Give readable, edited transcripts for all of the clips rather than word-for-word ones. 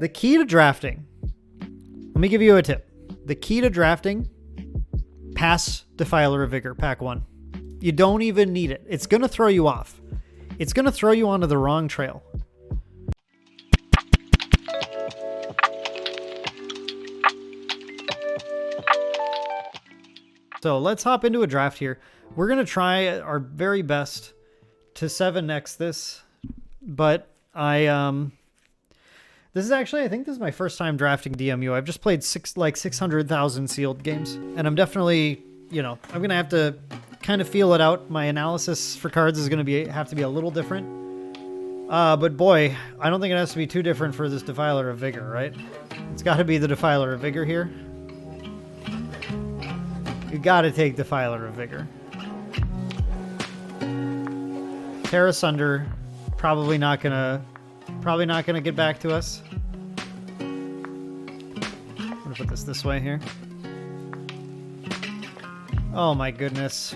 The key to drafting. Let me give you a tip. The key to drafting, pass Defiler of Vigor, pack 1. You don't even need it. It's going to throw you off. It's going to throw you onto the wrong trail. So let's hop into a draft here. We're going to try our very best to 7x this, but this is actually, I think this is my first time drafting DMU. I've just played 600,000 sealed games, and I'm definitely, you know, I'm going to have to kind of feel it out. My analysis for cards is going to have to be a little different. But boy, I don't think it has to be too different for this Defiler of Vigor, right? It's got to be the Defiler of Vigor here. You got to take Defiler of Vigor. Tear Asunder, probably not gonna get back to us. I'm gonna put this way here. Oh my goodness.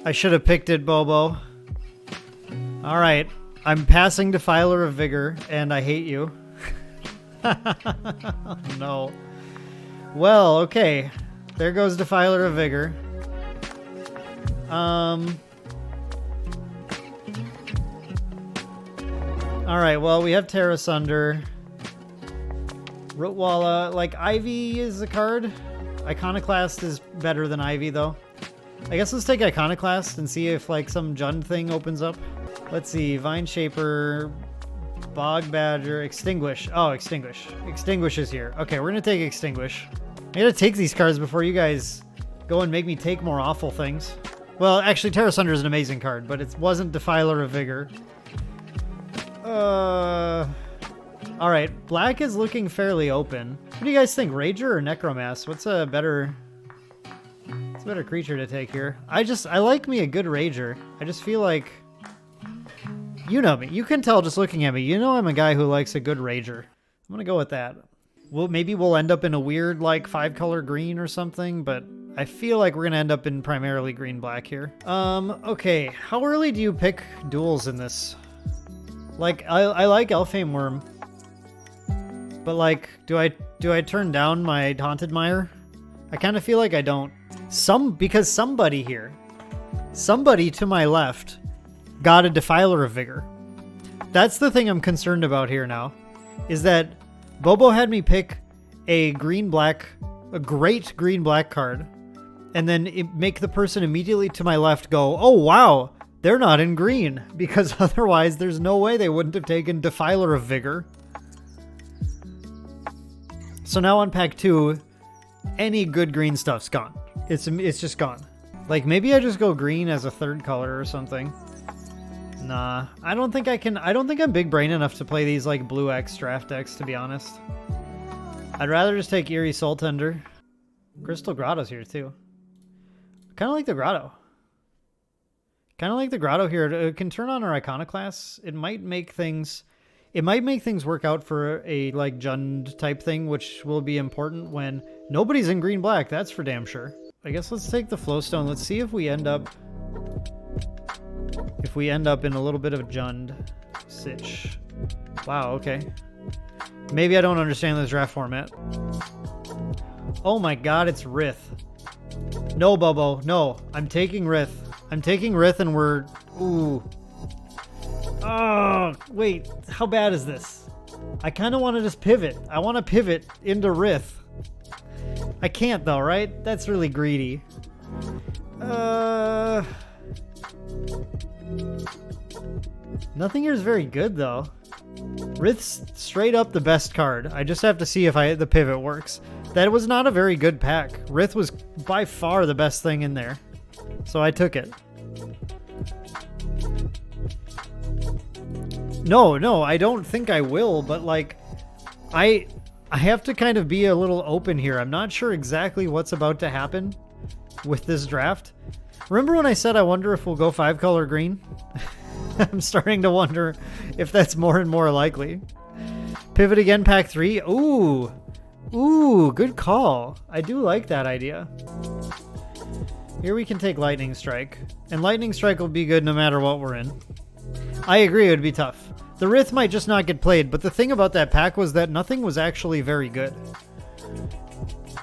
I should have picked it, Boeboe. Alright. I'm passing Defiler of Vigor, and I hate you. No. Well, okay. There goes Defiler of Vigor. Alright, well, we have Tear Asunder. Rootwalla. Like, Ivy is a card. Iconoclast is better than Ivy, though. I guess let's take Iconoclast and see if, like, some Jund thing opens up. Let's see. Vine Shaper, Bog Badger, Extinguish. Oh, Extinguish. Extinguish is here. Okay, we're gonna take Extinguish. I gotta take these cards before you guys go and make me take more awful things. Well, actually, Tear Asunder is an amazing card, but it wasn't Defiler of Vigor. Alright, black is looking fairly open. What do you guys think, Rager or Necromass? What's a better creature to take here? I like me a good Rager. I just feel like, you know me. You can tell just looking at me. You know I'm a guy who likes a good Rager. I'm gonna go with that. Well, maybe we'll end up in a weird, like, 5-color green or something, but I feel like we're gonna end up in primarily green-black here. Okay. How early do you pick duels in this? Like, I like Elfhame Worm, but, like, do I turn down my Haunted Mire? I kind of feel like I don't. Because somebody here, somebody to my left, got a Defiler of Vigor. That's the thing I'm concerned about here now, is that Boeboe had me pick a great green-black card, and then make the person immediately to my left go, oh wow, they're not in green, because otherwise there's no way they wouldn't have taken Defiler of Vigor. So now on pack 2, any good green stuff's gone. It's just gone. Like, maybe I just go green as a 3rd color or something. Nah, I don't think I'm big brain enough to play these, like, blue X draft decks, to be honest. I'd rather just take Eerie Soul Tender. Crystal Grotto's here, too. Kind of like the Grotto. Kind of like the Grotto here. It can turn on our Iconoclasts. It might make things work out for a, like, Jund type thing, which will be important when nobody's in green-black, that's for damn sure. I guess let's take the Flowstone. Let's see if we end up in a little bit of Jund sitch. Wow, okay. Maybe I don't understand this draft format. Oh my god, it's Rith. No, Boeboe, no. I'm taking Rith. I'm taking Rith and we're... Ooh. Oh, wait. How bad is this? I kind of want to just pivot. I want to pivot into Rith. I can't though, right? That's really greedy. Nothing here is very good though. Rith's straight up the best card. I just have to see if the pivot works. That was not a very good pack. Rith was by far the best thing in there. So I took it. No, I don't think I will, but like, I have to kind of be a little open here. I'm not sure exactly what's about to happen with this draft. Remember when I said I wonder if we'll go 5-color green? I'm starting to wonder if that's more and more likely. Pivot again, pack 3. Ooh, good call. I do like that idea. Here we can take Lightning Strike. And Lightning Strike will be good no matter what we're in. I agree, it would be tough. The Rith might just not get played, but the thing about that pack was that nothing was actually very good.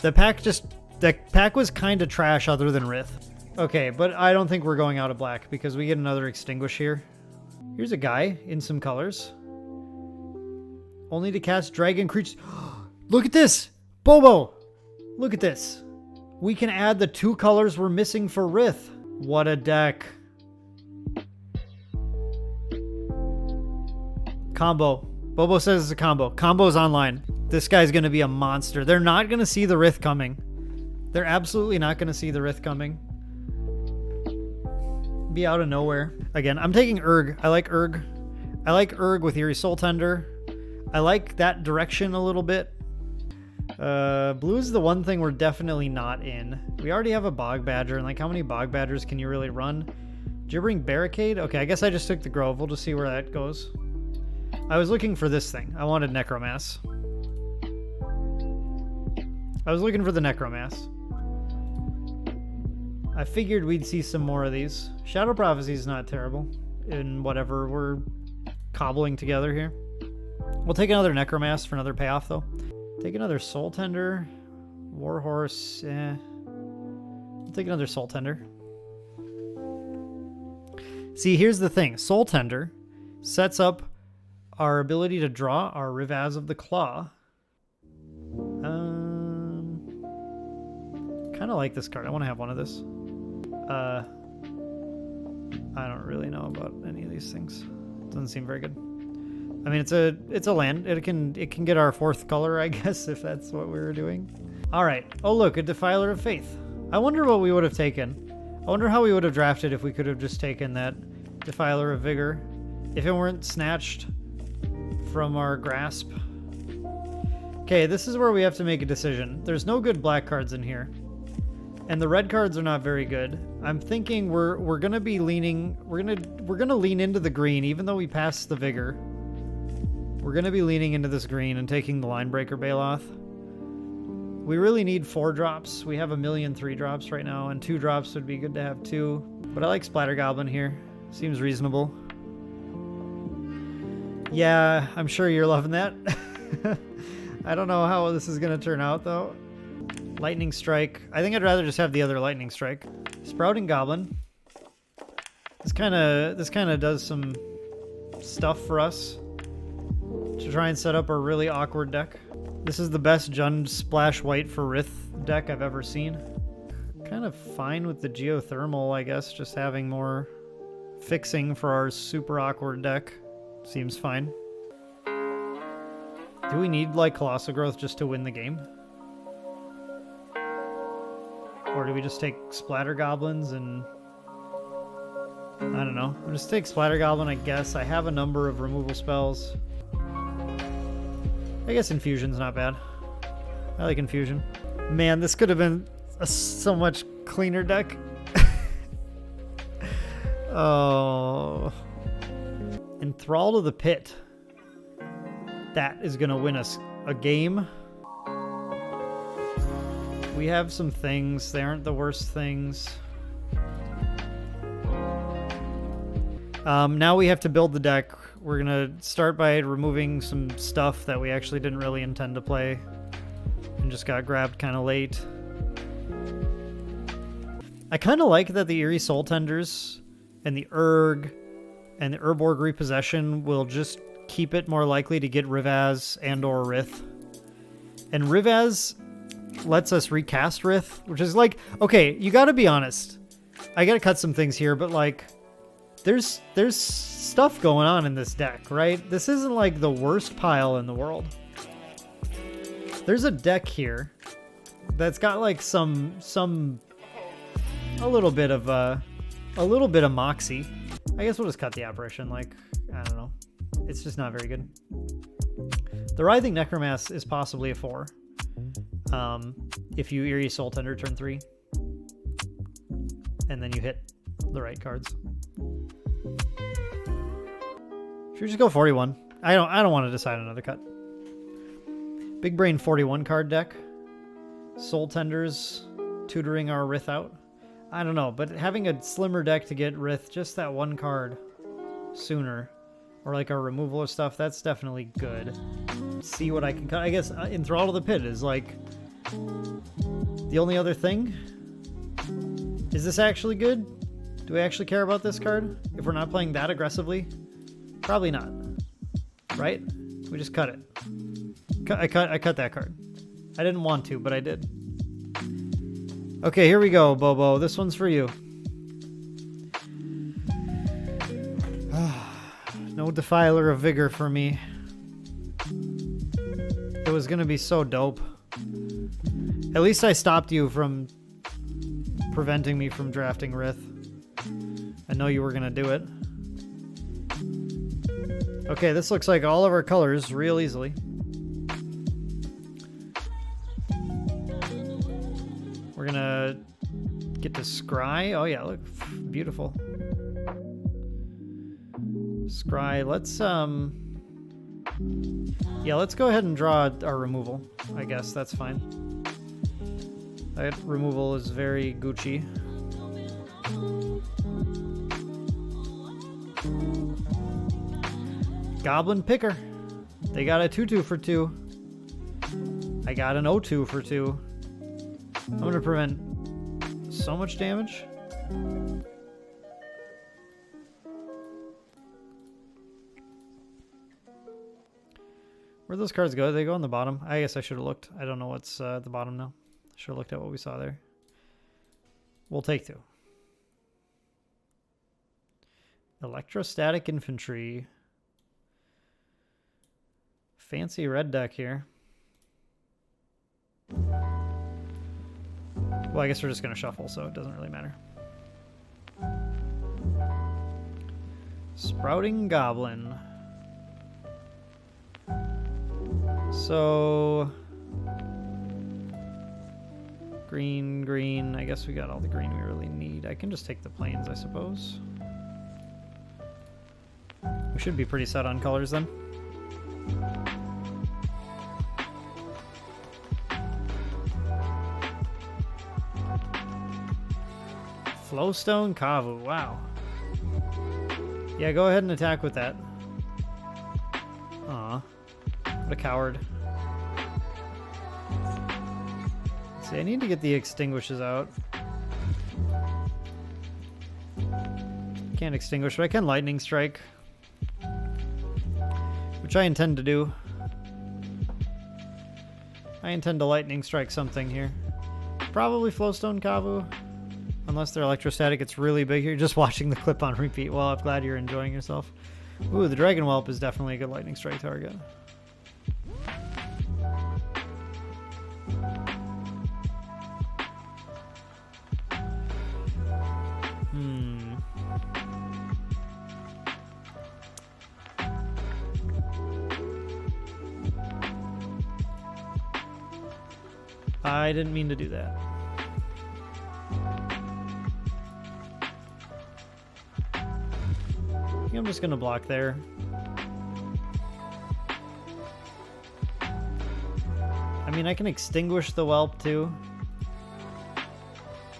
The pack was kind of trash other than Rith. Okay, but I don't think we're going out of black because we get another extinguish here. Here's a guy in some colors. Only to cast dragon creatures. Look at this! Boeboe! Look at this. We can add the 2 colors we're missing for Rith. What a deck. Combo. Boeboe says it's a combo. Combo's online. This guy's going to be a monster. They're not going to see the Rith coming. They're absolutely not going to see the Rith coming. Be out of nowhere. Again, I'm taking Urg. I like Urg. I like Urg with Eerie Soul Tender. I like that direction a little bit. Blue is the one thing we're definitely not in. We already have a Bog Badger, and like how many Bog Badgers can you really run? Gibbering Barricade? Okay, I guess I just took the Grove. We'll just see where that goes. I was looking for this thing. I wanted Necromass. I was looking for the Necromass. I figured we'd see some more of these. Shadow Prophecy is not terrible in whatever we're cobbling together here. We'll take another Necromass for another payoff, though. Take another Soul Tender. Warhorse, We'll take another Soul Tender. See, here's the thing. Soul Tender sets up our ability to draw our Rivaz of the Claw. Kind of like this card. I want to have one of this. I don't really know about any of these things. Doesn't seem very good. I mean, it's a land. It can get our 4th color, I guess, if that's what we were doing. All right. Oh, look, a Defiler of Faith. I wonder what we would have taken. I wonder how we would have drafted if we could have just taken that Defiler of Vigor. If it weren't snatched from our grasp. Okay, this is where we have to make a decision. There's no good black cards in here. And the red cards are not very good. I'm thinking we're gonna be leaning we're gonna lean into the green, even though we passed the Vigor. We're gonna be leaning into this green and taking the Linebreaker Baloth. We really need 4 drops. We have a million 3 drops right now, and 2 drops would be good to have too. But I like Splatter Goblin here. Seems reasonable. Yeah, I'm sure you're loving that. I don't know how this is gonna turn out though. Lightning Strike. I think I'd rather just have the other Lightning Strike. Sprouting Goblin. This kind of does some stuff for us to try and set up a really awkward deck. This is the best Jund Splash White for Rith deck I've ever seen. Kind of fine with the Geothermal, I guess, just having more fixing for our super awkward deck. Seems fine. Do we need, like, Colossal Growth just to win the game? Or do we just take Splatter Goblins and... I don't know. I'll just take Splatter Goblin, I guess. I have a number of removal spells. I guess Infusion's not bad. I like Infusion. Man, this could have been a so much cleaner deck. Oh... Enthralled of the Pit. That is going to win us a game. We have some things. They aren't the worst things. Now we have to build the deck. We're going to start by removing some stuff that we actually didn't really intend to play and just got grabbed kind of late. I kind of like that the Eerie Soul Tenders and the Urg and the Urborg Repossession will just keep it more likely to get Rivaz and or Rith. And Rivaz lets us recast Rith, which is like, okay, you gotta be honest. I gotta cut some things here, but like, there's stuff going on in this deck, right? This isn't like the worst pile in the world. There's a deck here that's got like a little bit of moxie. I guess we'll just cut the Apparition, like, I don't know. It's just not very good. The Writhing Necromass is possibly a 4. If you Eerie Soul Tender turn 3. And then you hit the right cards. Should we just go 41? I don't want to decide another cut. Big Brain 41 card deck. Soul Tenders tutoring our Rith out. I don't know, but having a slimmer deck to get Rith just that one card sooner or like our removal of stuff, that's definitely good. See what I can cut. I guess Enthrall to the Pit is like the only other thing. Is this actually good? Do we actually care about this card? If we're not playing that aggressively? Probably not. Right? We just cut it. I cut that card. I didn't want to, but I did. Okay, here we go, Boeboe. This one's for you. No Defiler of Vigor for me. It was gonna be so dope. At least I stopped you from preventing me from drafting Rith. I know you were gonna do it. Okay, this looks like all of our colors real easily. We're gonna get to Scry. Oh yeah, look, beautiful. Scry, let's yeah, let's go ahead and draw our removal. I guess that's fine. That removal is very Gucci. Goblin Picker. They got a 2/2 for 2. I got an 0/2 for 2. I'm gonna prevent so much damage. Where'd those cards go? They go on the bottom. I guess I should have looked. I don't know what's at the bottom now. Should have looked at what we saw there. We'll take 2. Electrostatic Infantry. Fancy red deck here. Well, I guess we're just going to shuffle, so it doesn't really matter. Sprouting Goblin. So... green, green. I guess we got all the green we really need. I can just take the plains, I suppose. We should be pretty set on colors then. Flowstone Kavu, wow. Yeah, go ahead and attack with that. Aw, what a coward. See, I need to get the extinguishes out. Can't extinguish, but I can lightning strike. Which I intend to do. I intend to lightning strike something here. Probably Flowstone Kavu. Unless they're electrostatic, it's really big. You're just watching the clip on repeat. Well, I'm glad you're enjoying yourself. Ooh, the Dragon Whelp is definitely a good lightning strike target. I didn't mean to do that. I think I'm just gonna block there. I mean, I can extinguish the whelp too.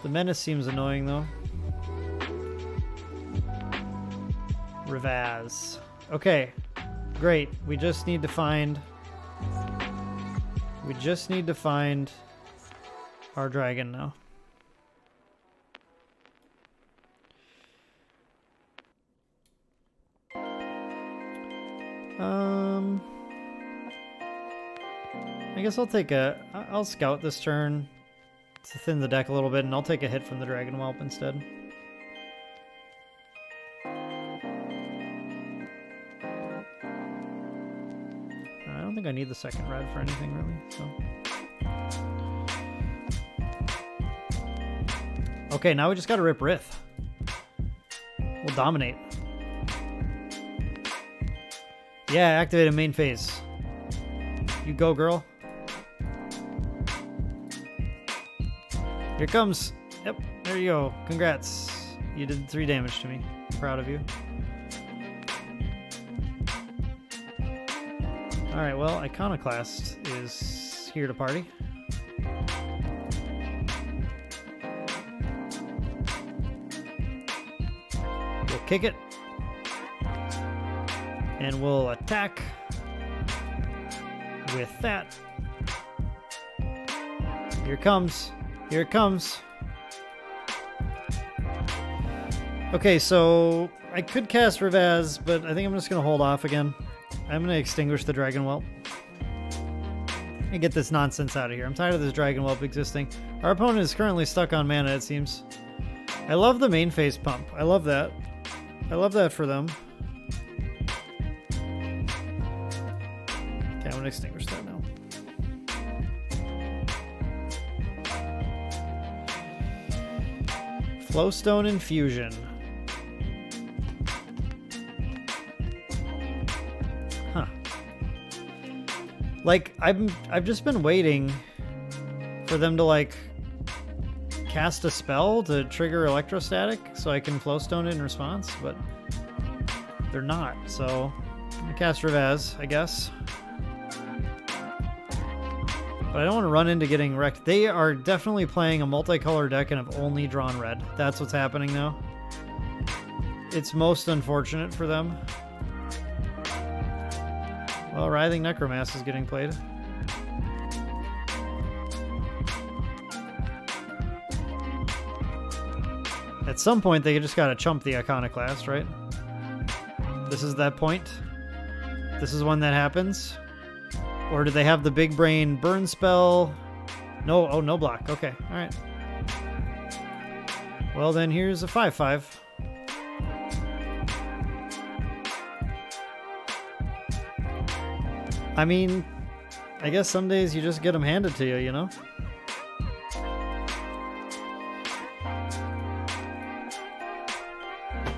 The menace seems annoying though. Ravaz. Okay, great. We just need to find our dragon now. I guess I'll scout this turn to thin the deck a little bit, and I'll take a hit from the Dragon Whelp instead. I don't think I need the second red for anything really, so. Okay, now we just gotta rip Rith. We'll dominate. Yeah, activate a main phase. You go, girl. Here it comes. Yep, there you go. Congrats. You did 3 damage to me. Proud of you. Alright, well, Iconoclast is here to party. We'll kick it. And we'll attack with that. Here it comes. Here it comes. Okay, so I could cast Revaz, but I think I'm just going to hold off again. I'm going to extinguish the Dragon Whelp. And get this nonsense out of here. I'm tired of this Dragon Whelp existing. Our opponent is currently stuck on mana, it seems. I love the main phase pump. I love that. I love that for them. Okay, I'm going to extinguish that now. Flowstone Infusion. Huh. Like, I've just been waiting for them to, like, cast a spell to trigger Electrostatic so I can Flowstone it in response, but they're not, so I'm gonna cast Revaz, I guess. But I don't want to run into getting wrecked. They are definitely playing a multicolor deck and have only drawn red. That's what's happening now. It's most unfortunate for them. Well, Writhing Necromass is getting played. At some point, they just gotta chump the Iconoclast, right? This is that point. This is when that happens. Or do they have the big brain burn spell? No, oh, no block. Okay, all right. Well, then here's a 5/5. I mean, I guess some days you just get them handed to you, you know?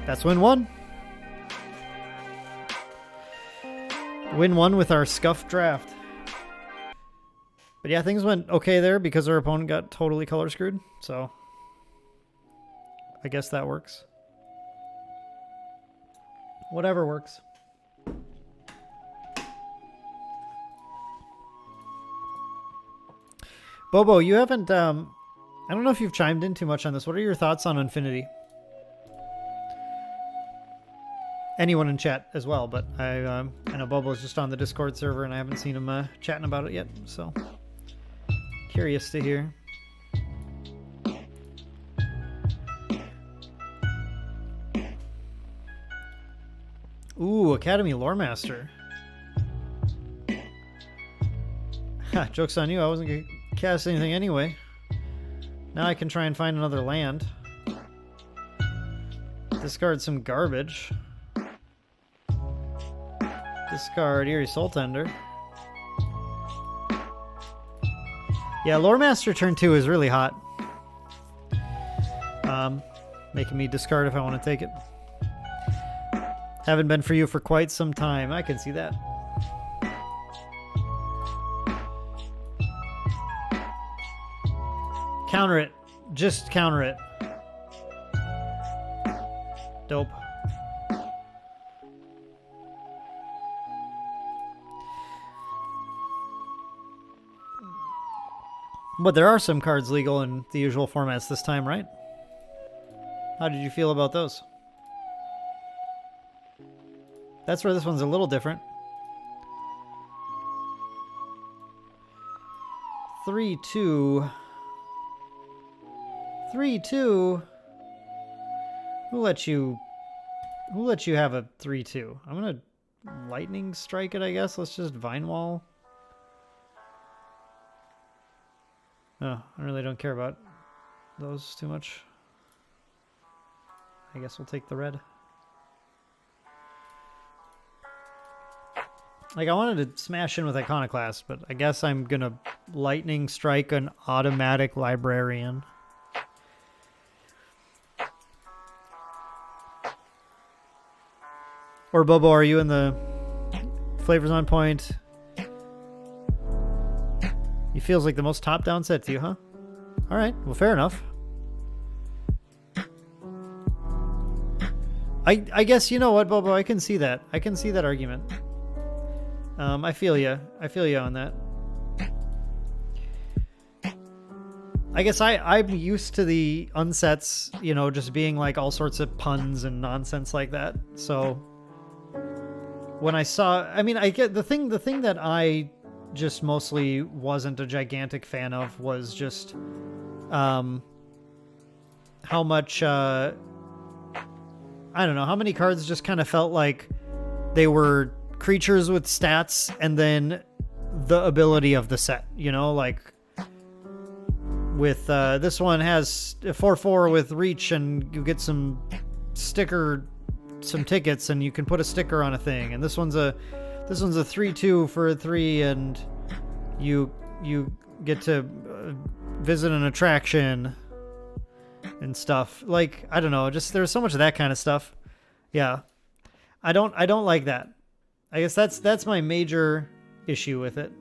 That's win one. Win one with our scuffed draft. But yeah, things went okay there because our opponent got totally color screwed. So I guess that works. Whatever works. Boeboe, you haven't, I don't know if you've chimed in too much on this. What are your thoughts on Infinity? Anyone in chat as well, but I know Boeboe's just on the Discord server and I haven't seen him chatting about it yet, so curious to hear. Ooh, Academy Lore Master. Ha, joke's on you, I wasn't going to cast anything anyway. Now I can try and find another land. Discard some garbage. Discard Eerie Soul Tender. Yeah, Lore Master turn 2 is really hot. Making me discard if I want to take it. Haven't been for you for quite some time. I can see that. Counter it. Just counter it. Dope. But there are some cards legal in the usual formats this time, right? How did you feel about those? That's where this one's a little different. 3/2. 3/2. Who let you have a 3/2? I'm gonna lightning strike it, I guess. Let's just Vine Wall. Oh, I really don't care about those too much. I guess we'll take the red. Like, I wanted to smash in with Iconoclast, but I guess I'm gonna lightning strike an automatic librarian. Or Boeboe, are you in the Flavors on Point? He feels like the most top-down set to you, huh? All right, well, fair enough. I guess, you know what, Boeboe, I can see that. I can see that argument. I feel you. I feel you on that. I guess I'm used to the unsets, you know, just being like all sorts of puns and nonsense like that. So when I saw, I mean, I get the thing that I just mostly wasn't a gigantic fan of was just how much I don't know, how many cards just kind of felt like they were creatures with stats and then the ability of the set, you know, like with this one has a 4/4 with reach and you get some tickets and you can put a sticker on a thing, and this one's a 3/2 for a 3 and you get to visit an attraction and stuff. Like, I don't know, just there's so much of that kind of stuff. Yeah. I don't like that. I guess that's my major issue with it.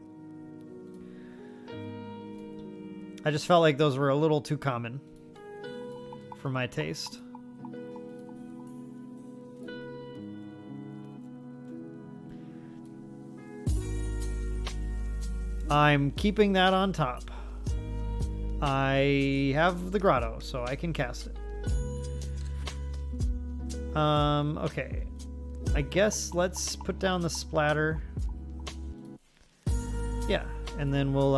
I just felt like those were a little too common for my taste. I'm keeping that on top. I have the grotto, so I can cast it. Okay. I guess let's put down the splatter. Yeah, and then we'll,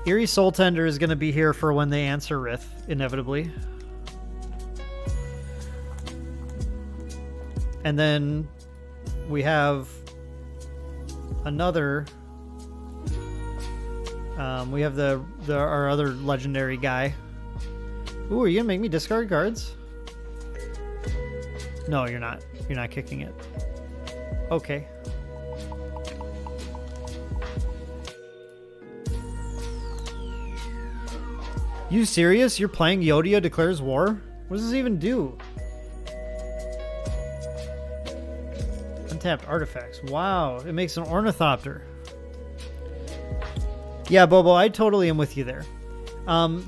Eerie Soul Tender is going to be here for when they answer Rith, inevitably. And then we have another... we have our other legendary guy. Ooh, are you going to make me discard cards? No, you're not. You're not kicking it. Okay. You serious? You're playing Yodia Declares War? What does this even do? Untapped artifacts. Wow, it makes an Ornithopter. Yeah, Boeboe, I totally am with you there.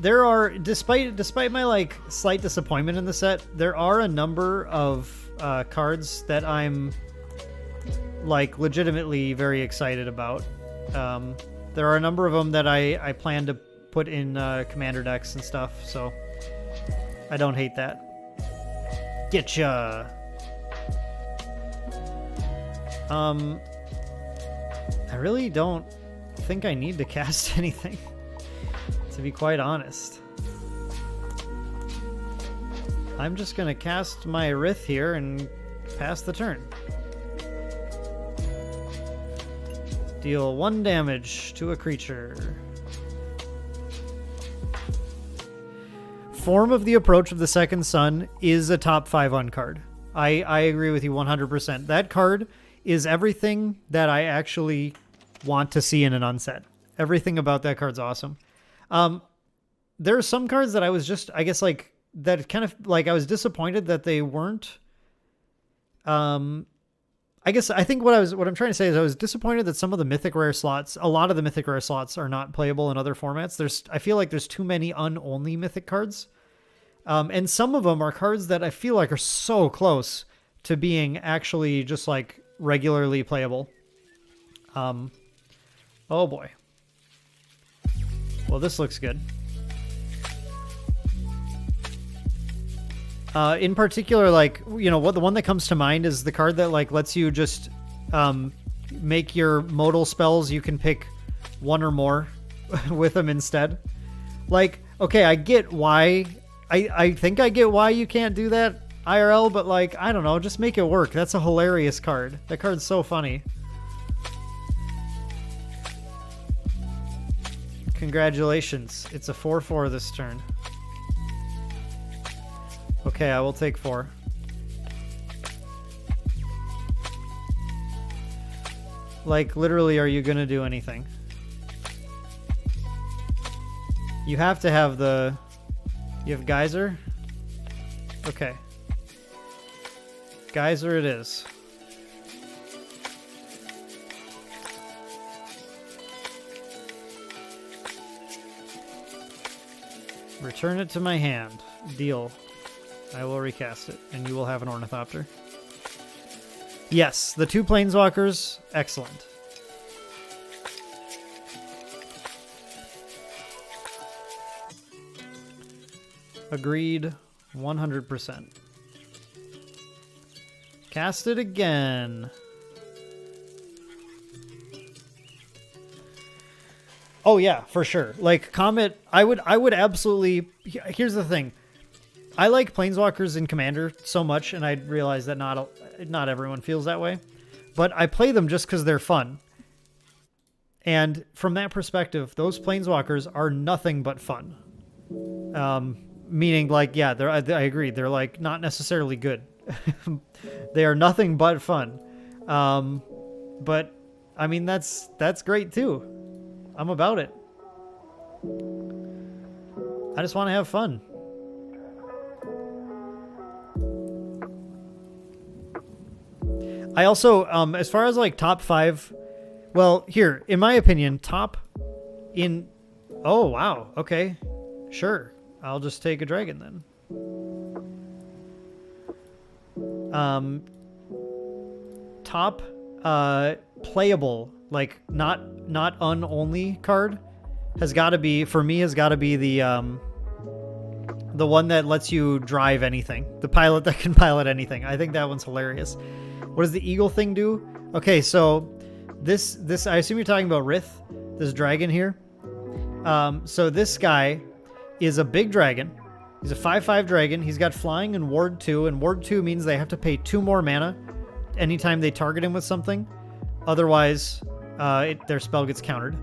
There are, despite my like slight disappointment in the set, there are a number of cards that I'm like legitimately very excited about. There are a number of them that I plan to put in commander decks and stuff, so I don't hate that. Getcha! I really don't think I need to cast anything, to be quite honest. I'm just gonna cast my Rith here and pass the turn. Deal 1 damage to a creature. Form of the Approach of the Second Sun is a top 5 uncard. I agree with you 100%. That card is everything that I actually want to see in an unset. Everything about that card's awesome. There are some cards that I was just, I guess, like, that kind of, like, I was disappointed that they weren't, I guess, I think what I'm trying to say is I was disappointed that some of the mythic rare slots, a lot of the mythic rare slots are not playable in other formats. I feel like there's too many un-only mythic cards. And some of them are cards that I feel like are so close to being actually just like regularly playable. Oh boy. Well, this looks good. In particular, like, you know, what the one that comes to mind is the card that like lets you just make your modal spells. You can pick one or more with them instead. Like, okay, I get why. I think I get why you can't do that IRL, but like, I don't know, just make it work. That's a hilarious card. That card's so funny. Congratulations. It's a 4/4 this turn. Okay, I will take 4. Like, literally, are you gonna do anything? You have to have the... You have Geyser? Okay. Geyser it is. Return it to my hand. Deal. I will recast it, and you will have an Ornithopter. Yes, the 2 Planeswalkers, excellent. Agreed, 100%. Cast it again. Oh yeah, for sure. Like Comet, I would absolutely. Here's the thing, I like Planeswalkers in Commander so much, and I realize that not everyone feels that way, but I play them just because they're fun. And from that perspective, those Planeswalkers are nothing but fun. Meaning, like, yeah, I agree. They're like not necessarily good. They are nothing but fun. But I mean, that's great too. I'm about it. I just want to have fun. I also, as far as like top 5, well, here, in my opinion, oh, wow. Okay. Sure. I'll just take a dragon then. Top, playable, like not un-only card has got to be, for me, has got to be the one that lets you drive anything. The pilot that can pilot anything. I think that one's hilarious. What does the eagle thing do? Okay, so this I assume you're talking about Rith, this dragon here. So this guy is a big dragon. He's a 5/5 dragon. He's got flying and ward 2, and ward 2 means they have to pay 2 more mana anytime they target him with something. Otherwise, their spell gets countered.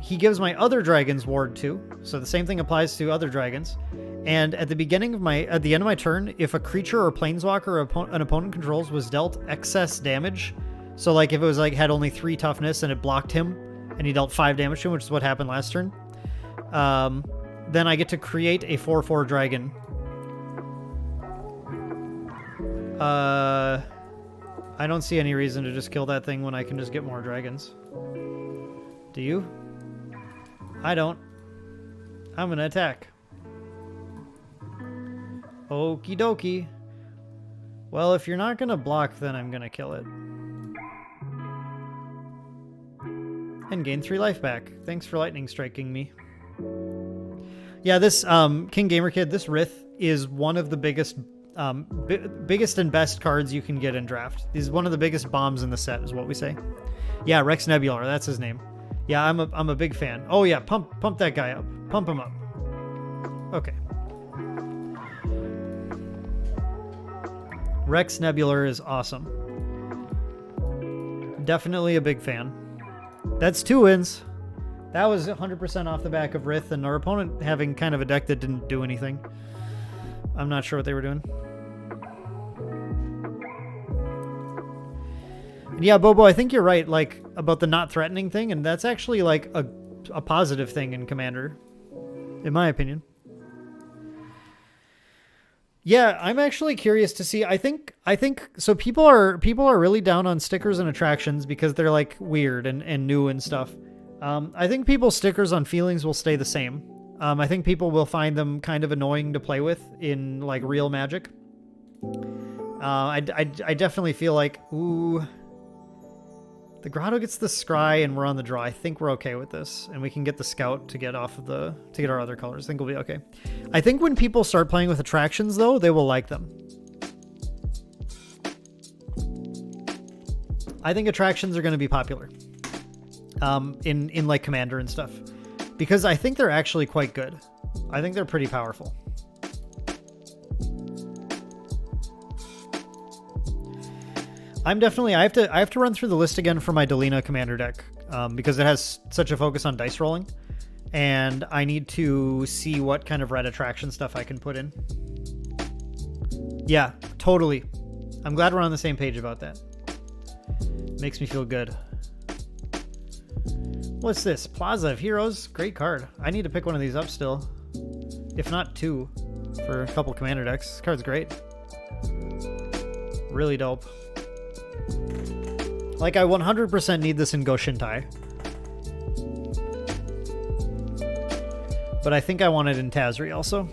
He gives my other dragons ward 2, so the same thing applies to other dragons. And at the end of my turn, if a creature or planeswalker an opponent controls was dealt excess damage, so like if it was like had only 3 toughness and it blocked him, and he dealt 5 damage to him, which is what happened last turn, then I get to create a 4/4 dragon. I don't see any reason to just kill that thing when I can just get more dragons. Do you? I don't. I'm gonna attack. Okie dokie. Well, if you're not gonna block, then I'm gonna kill it. And gain 3 life back. Thanks for lightning striking me. Yeah, this King Gamer Kid, this Rith is one of the biggest and best cards you can get in draft. He's one of the biggest bombs in the set, is what we say. Yeah, Rex Nebular, that's his name. Yeah, I'm a big fan. Oh yeah, pump that guy up. Pump him up. Okay. Rex Nebular is awesome. Definitely a big fan. That's 2 wins. That was 100% off the back of Rith, and our opponent having kind of a deck that didn't do anything. I'm not sure what they were doing. And yeah, Boeboe, I think you're right, like, about the not threatening thing, and that's actually, like, a positive thing in Commander, in my opinion. Yeah, I'm actually curious to see. I think so. People are really down on stickers and attractions because they're like weird and new and stuff. I think people's stickers on feelings will stay the same. I think people will find them kind of annoying to play with in like real Magic. I definitely feel like, ooh, the Grotto gets the Scry and we're on the draw. I think we're okay with this, and we can get the Scout to get off of to get our other colors. I think we'll be okay. I think when people start playing with attractions, though, they will like them. I think attractions are going to be popular in like Commander and stuff, because I think they're actually quite good. I think they're pretty powerful. I'm definitely, I have to run through the list again for my Delina Commander deck, because it has such a focus on dice rolling, and I need to see what kind of red attraction stuff I can put in. Yeah, totally. I'm glad we're on the same page about that. Makes me feel good. What's this? Plaza of Heroes? Great card. I need to pick one of these up still. If not 2 for a couple Commander decks. This card's great. Really dope. Like, I 100% need this in Go Shintai. But I think I want it in Tazri also.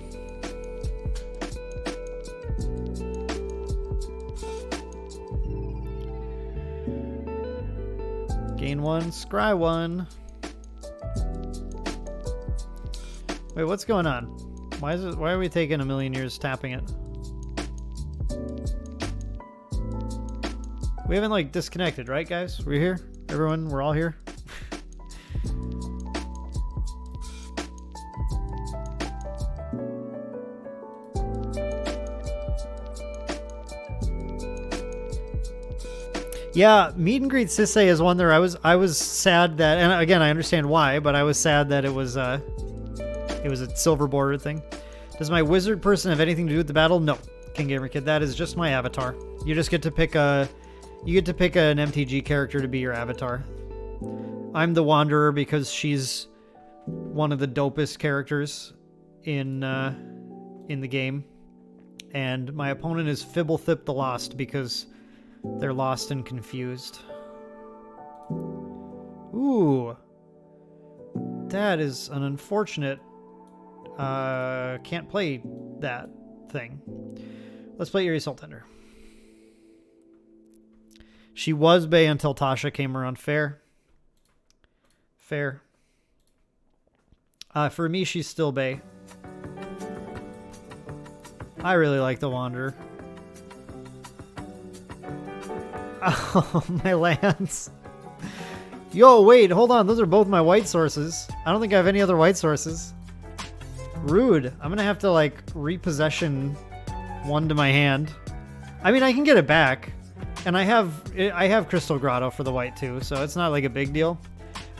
Gain 1, scry 1. Wait, what's going on? Why are we taking a million years tapping it? We haven't, like, disconnected, right, guys? We're here? Everyone, we're all here? Yeah, meet and greet Sisei is one there. I was sad that, and again I understand why, but I was sad that it was a silver border thing. Does my wizard person have anything to do with the battle? No, King Gamer Kid. That is just my avatar. You just get to pick an MTG character to be your avatar. I'm the Wanderer because she's one of the dopest characters in the game, and my opponent is Fibblethip the Lost because they're lost and confused. Ooh, that is an unfortunate. Can't play that thing. Let's play Eerie Soul Tender. She was Bae until Tasha came around. Fair. For me, she's still Bae. I really like the Wanderer. Oh, my lands. Yo, wait, hold on. Those are both my white sources. I don't think I have any other white sources. Rude. I'm gonna have to, like, repossession one to my hand. I mean, I can get it back. And I have Crystal Grotto for the white, too, so it's not, like, a big deal.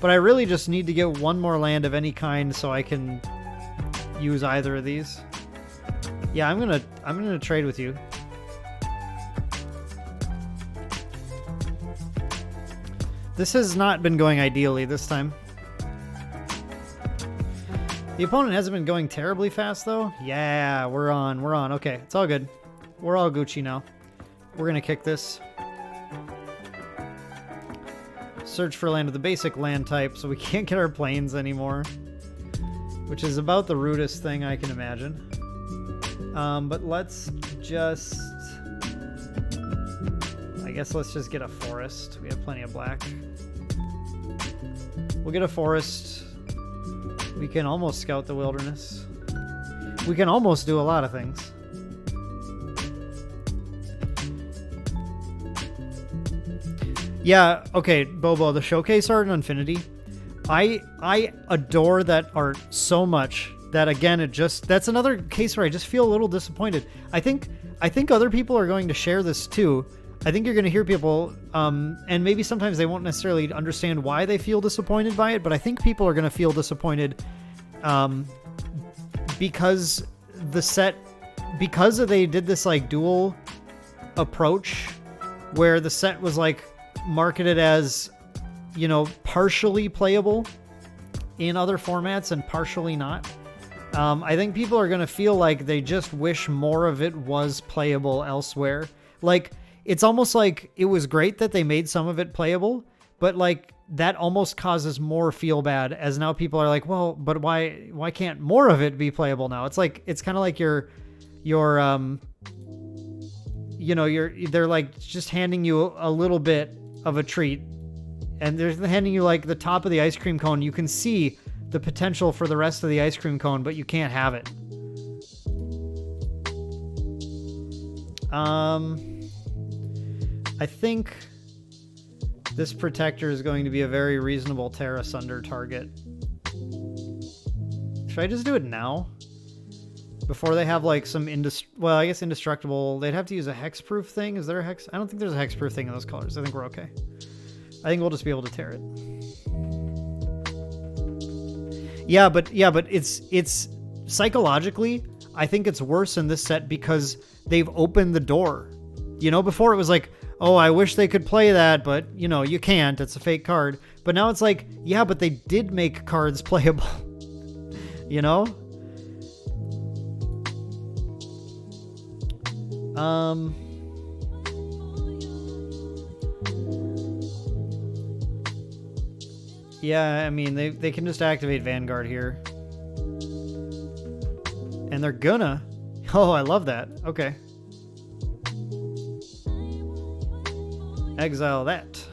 But I really just need to get one more land of any kind so I can use either of these. Yeah, I'm gonna trade with you. This has not been going ideally this time. The opponent hasn't been going terribly fast though. Yeah, we're on. Okay, it's all good. We're all Gucci now. We're gonna kick this. Search for land with the basic land type, so we can't get our planes anymore. Which is about the rudest thing I can imagine. But let's just... I guess let's just get a forest. We have plenty of black. We'll get a forest. We can almost scout the wilderness. We can almost do a lot of things. Yeah, okay, Boeboe, the showcase art in Infinity. I adore that art so much that, again, that's another case where I just feel a little disappointed. I think other people are going to share this too. I think you're going to hear people, and maybe sometimes they won't necessarily understand why they feel disappointed by it, but I think people are going to feel disappointed because they did this, like, dual approach where the set was, like, marketed as, you know, partially playable in other formats and partially not. I think people are going to feel like they just wish more of it was playable elsewhere. Like, it's almost like it was great that they made some of it playable, but, like, that almost causes more feel bad, as now people are like, well, but why can't more of it be playable now? It's like, it's kind of like they're like just handing you a little bit of a treat, and they're handing you, like, the top of the ice cream cone. You can see the potential for the rest of the ice cream cone, but you can't have it. I think this protector is going to be a very reasonable Terra Sunder target. Should I just do it now? Before they have, like, some well, I guess indestructible. They'd have to use a hexproof thing. Is there a hex? I don't think there's a hexproof thing in those colors. I think we're okay. I think we'll just be able to tear it. Yeah, but it's psychologically, I think it's worse in this set because they've opened the door. You know, before it was like, oh, I wish they could play that, but, you know, you can't. It's a fake card. But now it's like, yeah, but they did make cards playable. You know? Yeah, I mean, they can just activate Vanguard here. And they're gonna. Oh, I love that. Okay. Exile that.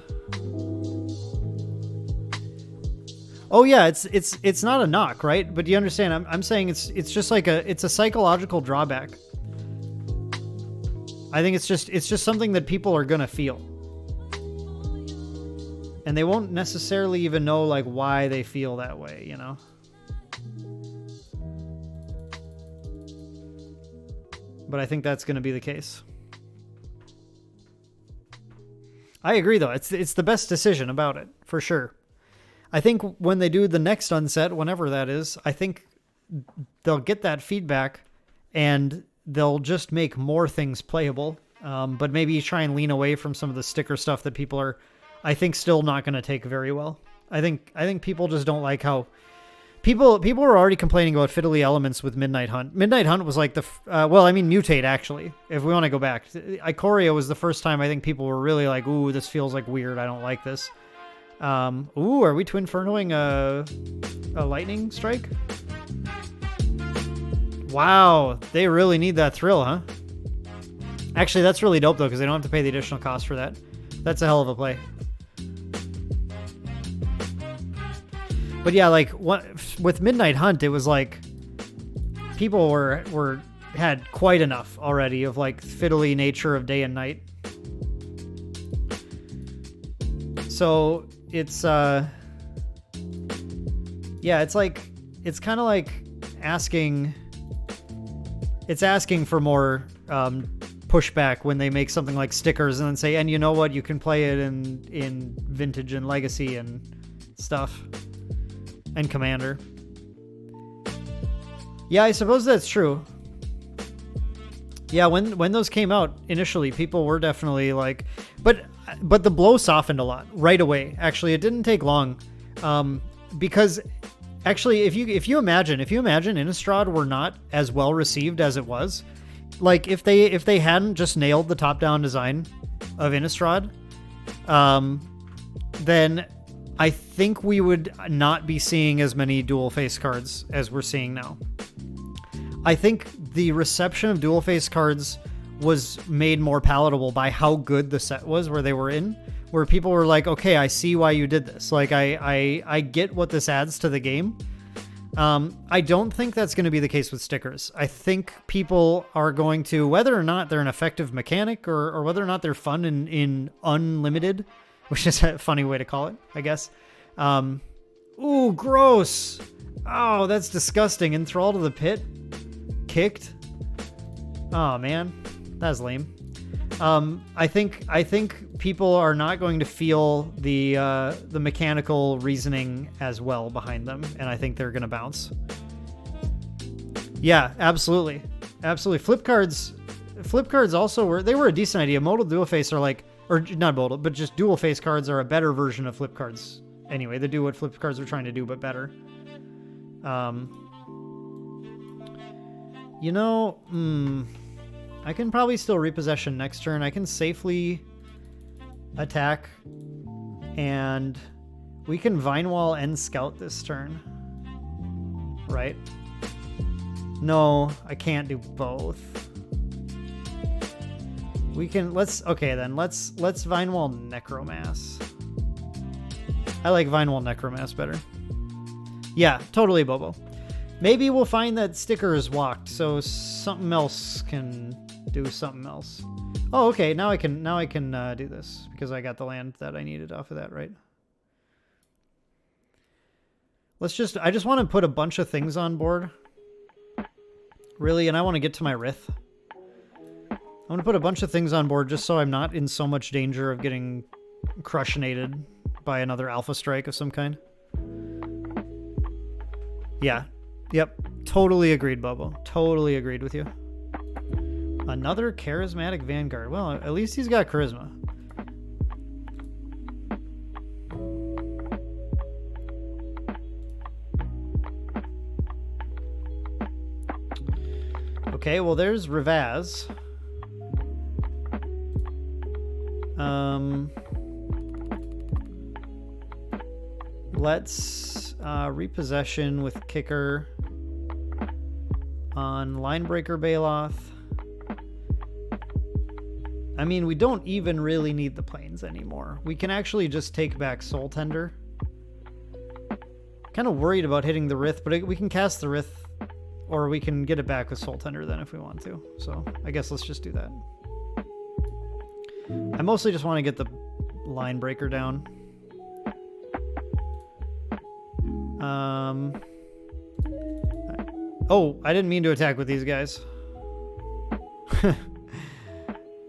Oh yeah, it's not a knock, right? But do you understand? I'm saying it's just like it's a psychological drawback. I think it's just something that people are gonna feel. And they won't necessarily even know, like, why they feel that way, you know? But I think that's gonna be the case. I agree, though. It's the best decision about it, for sure. I think when they do the next unset, whenever that is, I think they'll get that feedback and they'll just make more things playable. But maybe try and lean away from some of the sticker stuff that people are, I think, still not going to take very well. I think people just don't like how people were already complaining about fiddly elements with Midnight Hunt. Midnight Hunt was like Mutate, actually, if we want to go back. Ikoria was the first time I think people were really like, ooh, this feels like weird. I don't like this. Ooh, are we Twinfernoing a lightning strike? Wow, they really need that thrill, huh? Actually, that's really dope, though, because they don't have to pay the additional cost for that. That's a hell of a play. But yeah, like with Midnight Hunt, it was like people had quite enough already of like fiddly nature of day and night. So it's it's kind of like asking for more pushback when they make something like stickers and then say, and you know what, you can play it in Vintage and Legacy and stuff. And Commander. Yeah, I suppose that's true. Yeah, when those came out initially, people were definitely like, but the blow softened a lot right away. Actually, it didn't take long, because actually, if you imagine Innistrad were not as well received as it was, like if they hadn't just nailed the top down design of Innistrad, then I think we would not be seeing as many dual face cards as we're seeing now. I think the reception of dual face cards was made more palatable by how good the set was where they were in, where people were like, okay, I see why you did this. Like, I get what this adds to the game. I don't think that's going to be the case with stickers. I think people are going to, whether or not they're an effective mechanic or whether or not they're fun in unlimited, which is a funny way to call it, I guess. Ooh, gross. Oh, that's disgusting. Enthralled to the pit. Kicked. Oh, man. That's lame. I think people are not going to feel the mechanical reasoning as well behind them, and I think they're going to bounce. Yeah, absolutely. Absolutely. Flip cards also were a decent idea. Modal dual face are like, or not modal, but just dual face cards are a better version of flip cards. Anyway, they do what flip cards are trying to do, but better. I can probably still repossession next turn. I can safely attack, and we can Vine Wall and Scout this turn. Right? No, I can't do both. We can, let's Vine Wall Necromass. I like Vine Wall Necromass better. Yeah, totally Boeboe. Maybe we'll find that sticker is walked, so something else can do something else. Oh, okay, now I can do this, because I got the land that I needed off of that, right? I just want to put a bunch of things on board. Really, and I want to get to my Rith. I want to put a bunch of things on board just so I'm not in so much danger of getting crushinated by another Alpha Strike of some kind. Yeah. Yep. Totally agreed, Boeboe. Totally agreed with you. Another Charismatic Vanguard. Well, at least he's got charisma. Okay, well, there's Ravaz. Let's repossession with Kicker on Linebreaker Baloth. I mean, we don't even really need the planes anymore. We can actually just take back Soul Tender. Kind of worried about hitting the Rith, but we can cast the Rith, or we can get it back with Soul Tender then if we want to. So I guess let's just do that. I mostly just want to get the Linebreaker down. Oh, I didn't mean to attack with these guys.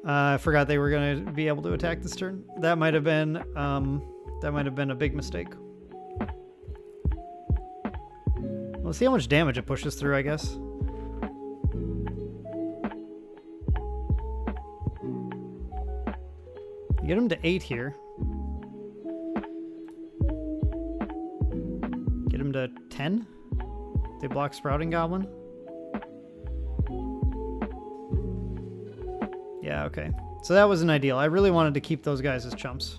I forgot they were going to be able to attack this turn. That might have been a big mistake. Let's see how much damage it pushes through, I guess. Get him to 8 here. Get him to 10. They block Sprouting Goblin. Yeah, okay. So that wasn't ideal. I really wanted to keep those guys as chumps.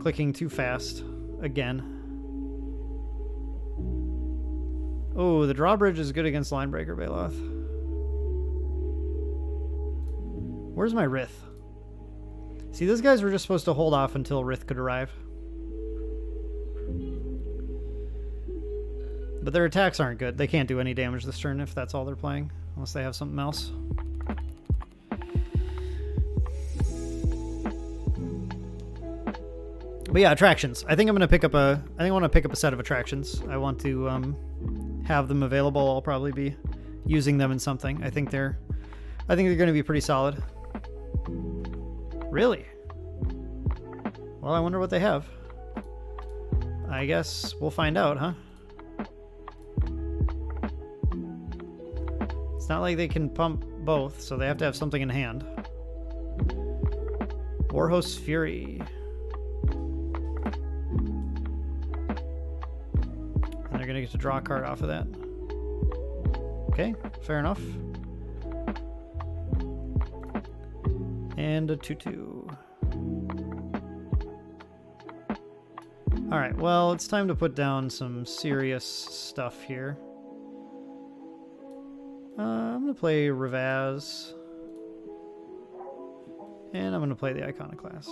Clicking too fast. Again. Oh, the drawbridge is good against Linebreaker Baloth. Where's my Rith? See, those guys were just supposed to hold off until Rith could arrive. But their attacks aren't good. They can't do any damage this turn if that's all they're playing. Unless they have something else. But yeah, attractions. I think I'm gonna pick up a. I think I want to pick up a set of attractions. I want to have them available. I'll probably be using them in something. I think they're going to be pretty solid. Really? Well, I wonder what they have. I guess we'll find out, huh? It's not like they can pump both, so they have to have something in hand. Warhost's Fury. And they're going to get to draw a card off of that. Okay, fair enough. And a 2/2. Alright, well, it's time to put down some serious stuff here. I'm going to play Ravaz. And I'm going to play the Iconoclast.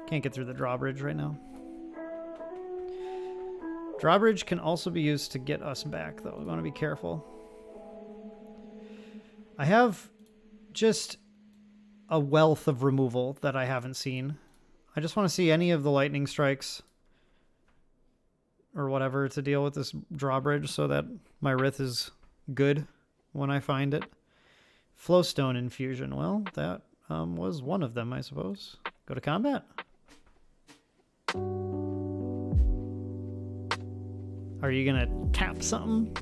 Can't get through the drawbridge right now. Drawbridge can also be used to get us back, though. We want to be careful. I have just a wealth of removal that I haven't seen. I just want to see any of the lightning strikes or whatever to deal with this drawbridge so that my Rith is good when I find it. Flowstone Infusion. Well, that was one of them, I suppose. Go to combat. Are you gonna tap something?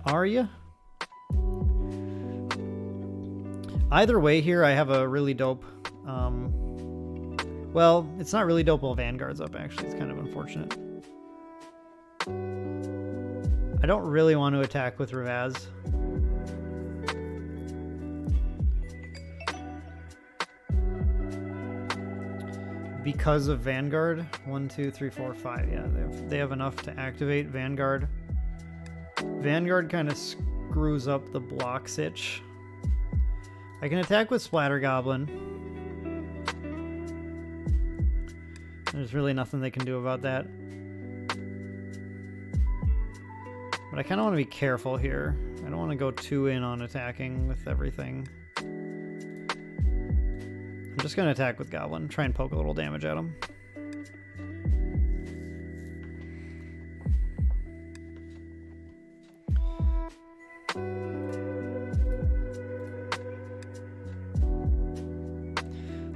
Are you? Either way here, I have a really dope... well, it's not really dope while Vanguard's up, actually. It's kind of unfortunate. I don't really want to attack with Ravaz. Because of Vanguard. 1, 2, 3, 4, 5. Yeah, they have enough to activate Vanguard. Vanguard kind of screws up the block sitch. I can attack with Splatter Goblin. There's really nothing they can do about that. But I kind of want to be careful here. I don't want to go too in on attacking with everything. I'm just going to attack with Goblin, try and poke a little damage at him.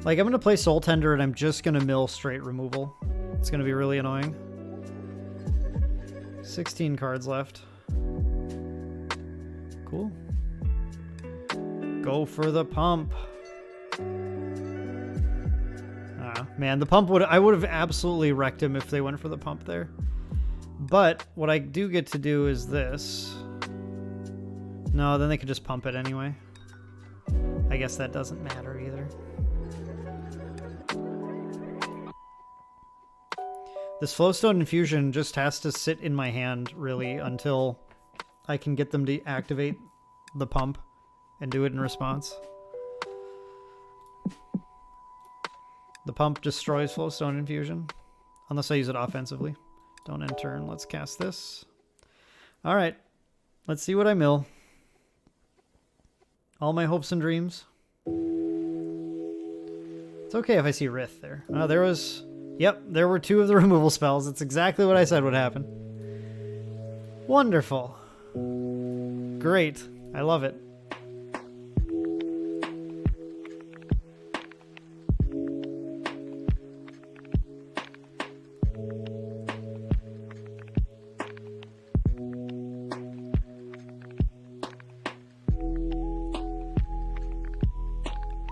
Like, I'm going to play Soul Tender and I'm just going to mill straight removal. It's going to be really annoying. 16 cards left. Cool. Go for the pump. Man, the pump I would have absolutely wrecked him if they went for the pump there. But what I do get to do is this. No, then they could just pump it anyway. I guess that doesn't matter either. This Flowstone Infusion just has to sit in my hand, really, until I can get them to activate the pump and do it in response. The pump destroys Flowstone Infusion, unless I use it offensively. Don't end turn. Let's cast this. All right, let's see what I mill. All my hopes and dreams. It's okay if I see Rith there. There was Yep, there were 2 of the removal spells. That's exactly what I said would happen. Wonderful. Great. I love it.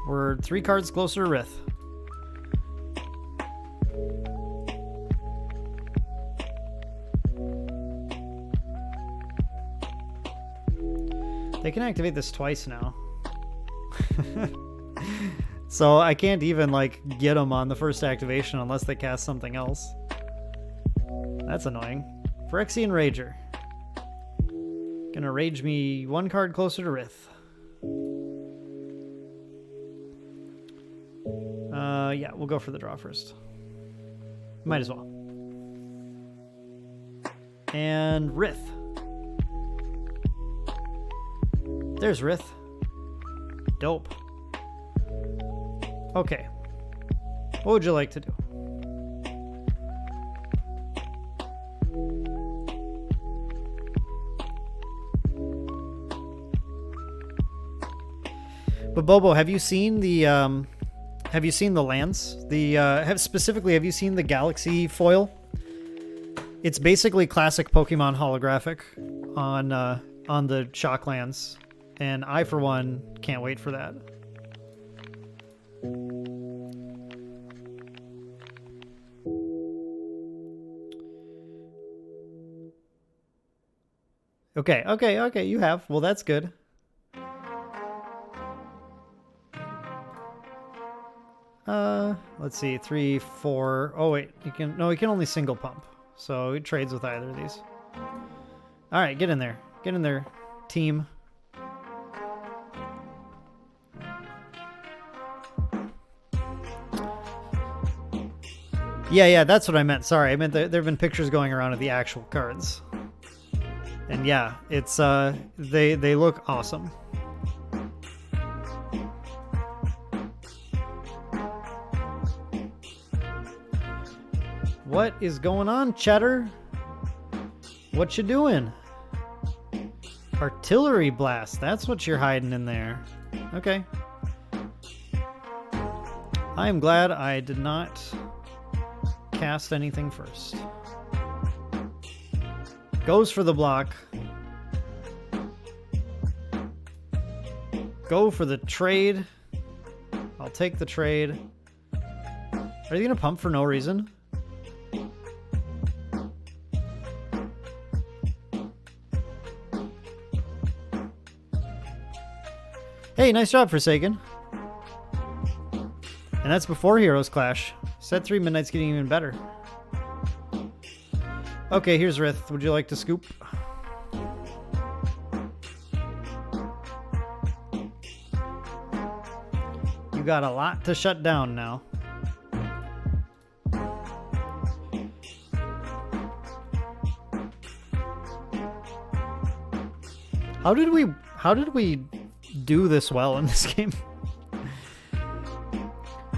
We're 3 cards closer to Rith. They can activate this twice now. So I can't even, like, get them on the first activation unless they cast something else. That's annoying. Phyrexian Rager. Gonna rage me 1 card closer to Rith. Yeah, we'll go for the draw first. Might as well. And Rith. There's Rith. Dope. Okay. What would you like to do? But Boeboe, have you seen the lands? Have you seen the Galaxy foil? It's basically classic Pokemon holographic on the Shock lands, and I for one can't wait for that. Okay, you have. Well, that's good. Let's see, 3, 4. Oh wait, he can only single pump. So he trades with either of these. All right, get in there. Get in there, team. Yeah, that's what I meant. Sorry, I meant there have been pictures going around of the actual cards. And yeah, it's they look awesome. What is going on, Cheddar? What you doing? Artillery blast. That's what you're hiding in there. Okay. I am glad I did not cast anything first. Goes for the block. Go for the trade. I'll take the trade. Are you gonna pump for no reason? Hey, nice job, Forsaken. And that's before Heroes Clash. Set 3 Midnight's getting even better. Okay, here's Rith. Would you like to scoop? You got a lot to shut down now. How did we do this well in this game?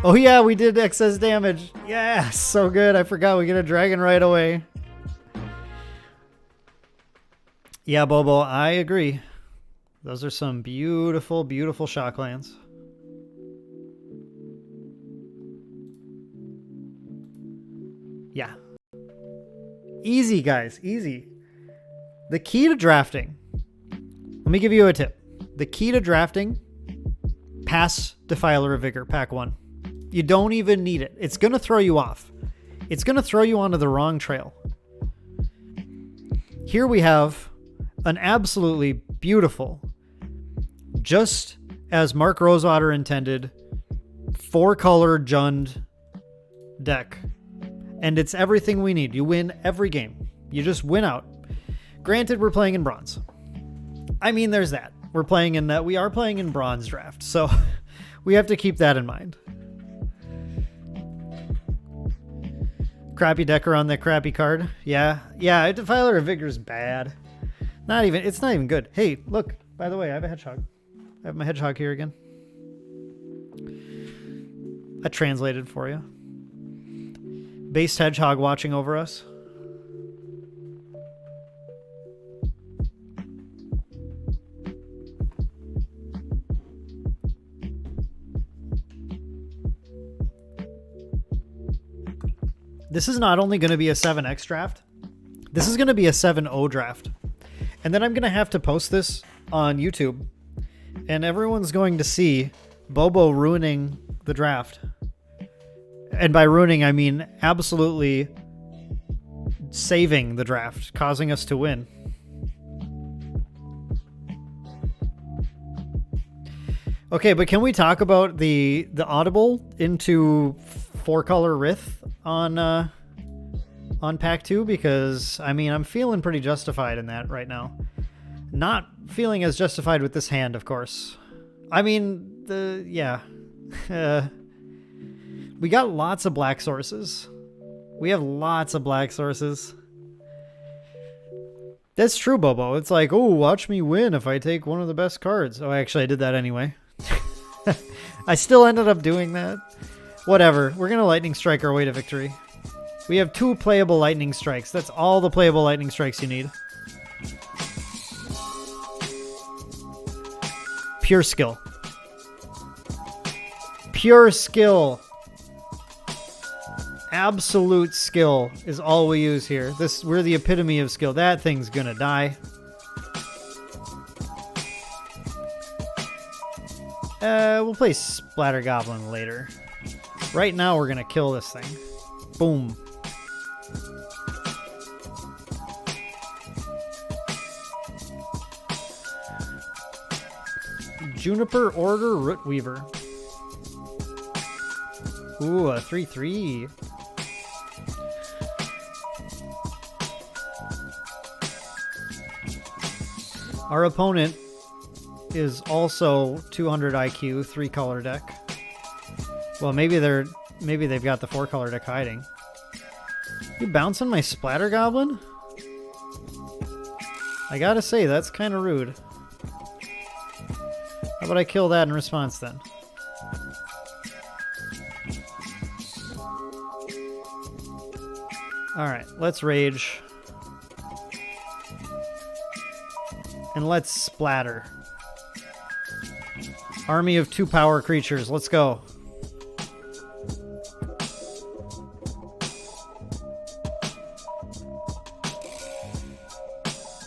Oh yeah, we did excess damage. Yeah, so good. I forgot we get a dragon right away. Yeah, Boeboe, I agree. Those are some beautiful, beautiful shock lands. Yeah. Easy, guys. Easy. The key to drafting. Let me give you a tip. The key to drafting, pass Defiler of Vigor, pack 1. You don't even need it. It's going to throw you off. It's going to throw you onto the wrong trail. Here we have an absolutely beautiful, just as Mark Rosewater intended, 4-color Jund deck. And it's everything we need. You win every game. You just win out. Granted, we're playing in bronze. I mean, there's that. We are playing in bronze draft, so we have to keep that in mind. Crappy decker on that crappy card. Yeah, Defiler of Vigor is bad. It's not even good. Hey, look, by the way, I have a hedgehog. I have my hedgehog here again. I translated for you. Based hedgehog watching over us. This is not only going to be a 7X draft, this is going to be a 7-0 draft. And then I'm going to have to post this on YouTube. And everyone's going to see Boeboe ruining the draft. And by ruining, I mean absolutely saving the draft, causing us to win. Okay, but can we talk about the audible into 4-color Rith on pack 2? Because I mean, I'm feeling pretty justified in that right now. Not feeling as justified with this hand, of course. I mean, yeah. We got lots of black sources. We have lots of black sources. That's true, Boeboe. It's like, oh, watch me win if I take one of the best cards. Oh, actually, I did that anyway. I still ended up doing that. Whatever. We're going to lightning strike our way to victory. We have 2 playable lightning strikes. That's all the playable lightning strikes you need. Pure skill. Pure skill. Absolute skill is all we use here. We're the epitome of skill. That thing's gonna die. We'll play Splatter Goblin later. Right now we're gonna kill this thing. Boom. Juniper Order Rootweaver. Ooh, a 3/3. Our opponent is also 200 IQ, 3-color deck. Well, maybe they've got the 4-color deck hiding. You bouncing my Splatter Goblin? I gotta say, that's kind of rude. How about I kill that in response then? Alright, let's rage. And let's splatter. Army of 2 power creatures, let's go.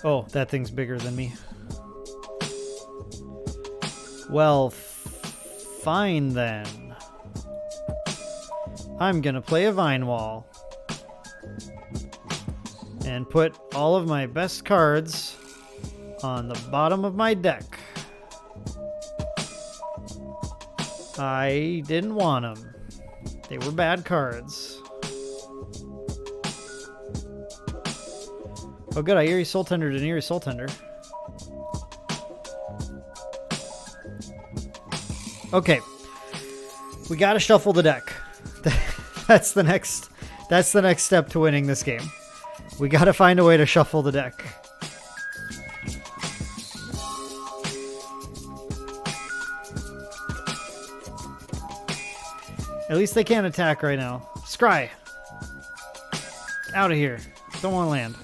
Oh, that thing's bigger than me. Well, fine then. I'm gonna play a Vine Wall. And put all of my best cards on the bottom of my deck. I didn't want them. They were bad cards. Oh good, I Eerie Soul Tendered an Eerie Soul Tender. Okay. We gotta shuffle the deck. That's the next step to winning this game. We gotta find a way to shuffle the deck. At least they can't attack right now. Scry! Out of here. Don't want to land.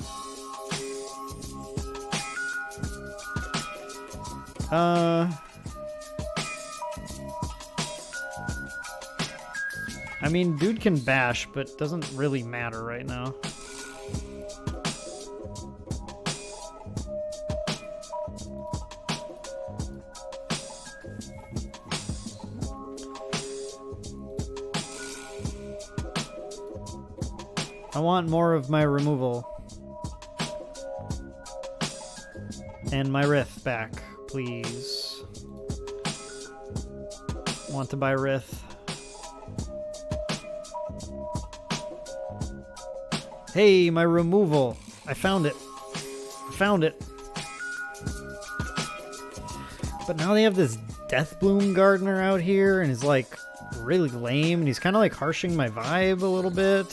I mean, dude can bash, but doesn't really matter right now. I want more of my removal. And my Rith back, please. Want to buy Rith. Hey, my removal. I found it. I found it. But now they have this Deathbloom Gardener out here and he's like really lame and he's kind of like harshing my vibe a little bit.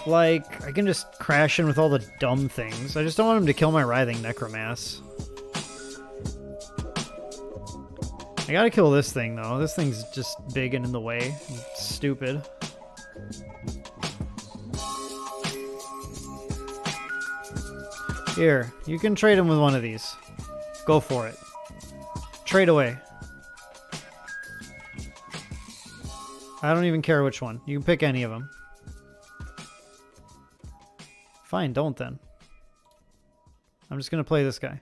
Like, I can just crash in with all the dumb things. I just don't want him to kill my Writhing Necromass. I gotta kill this thing, though. This thing's just big and in the way. It's stupid. Here, you can trade him with one of these. Go for it. Trade away. I don't even care which one. You can pick any of them. Fine, don't then. I'm just gonna play this guy.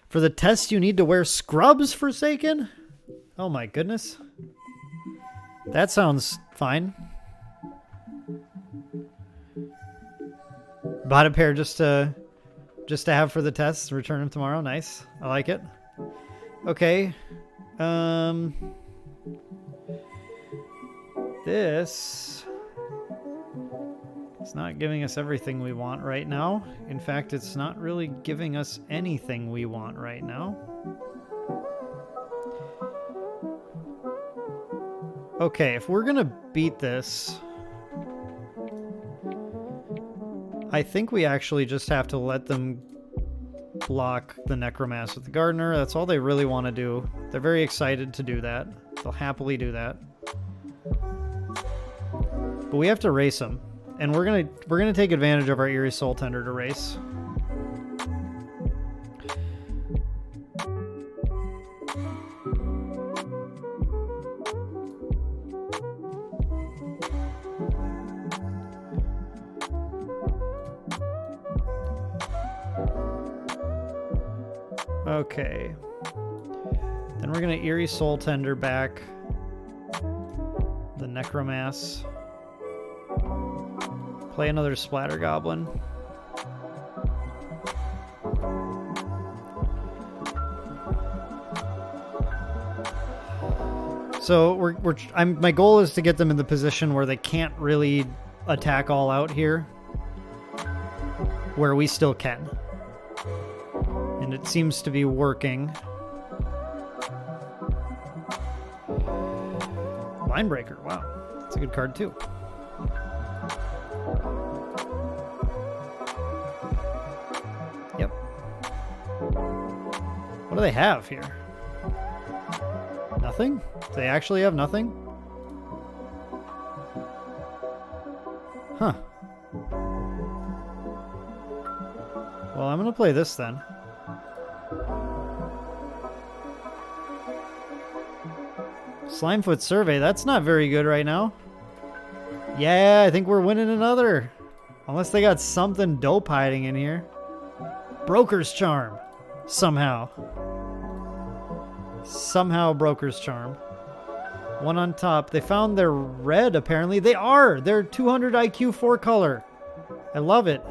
For the test, you need to wear scrubs, Forsaken? Oh my goodness. That sounds fine. Bought a pair just to have for the test. Return them tomorrow. Nice. I like it. Okay. This... It's not giving us everything we want right now. In fact, it's not really giving us anything we want right now. Okay, if we're gonna beat this, I think we actually just have to let them block the Necromass with the Gardener. That's all they really want to do. They're very excited to do that. They'll happily do that. But we have to race them. And we're gonna take advantage of our Eerie Soul Tender to race. Okay. Then we're gonna Eerie Soul Tender back the Necromass. Play another Splatter Goblin. So my goal is to get them in the position where they can't really attack all out here, where we still can. And it seems to be working. Mindbreaker, wow. That's a good card too. Yep. What do they have here? Nothing? They actually have nothing? Huh. Well, I'm gonna play this then. Slimefoot Survey, that's not very good right now. Yeah, I think we're winning another. Unless they got something dope hiding in here. Broker's Charm. Somehow. Somehow Broker's Charm. One on top. They found their red, apparently. They are! They're 200 IQ 4 color. I love it.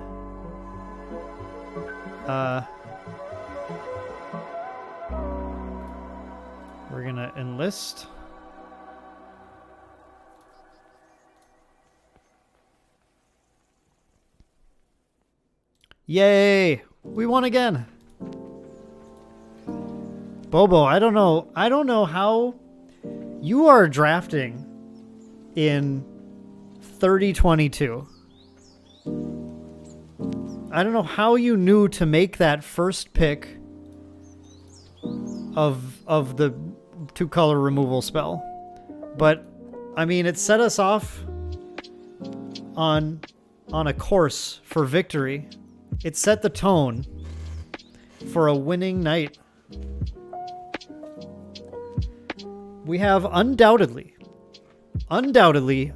We're gonna enlist. Yay! We won again. Boeboe, I don't know how you are drafting in 3022. I don't know how you knew to make that first pick of the 2-color removal spell. But I mean, it set us off on a course for victory. It set the tone for a winning night. We have undoubtedly,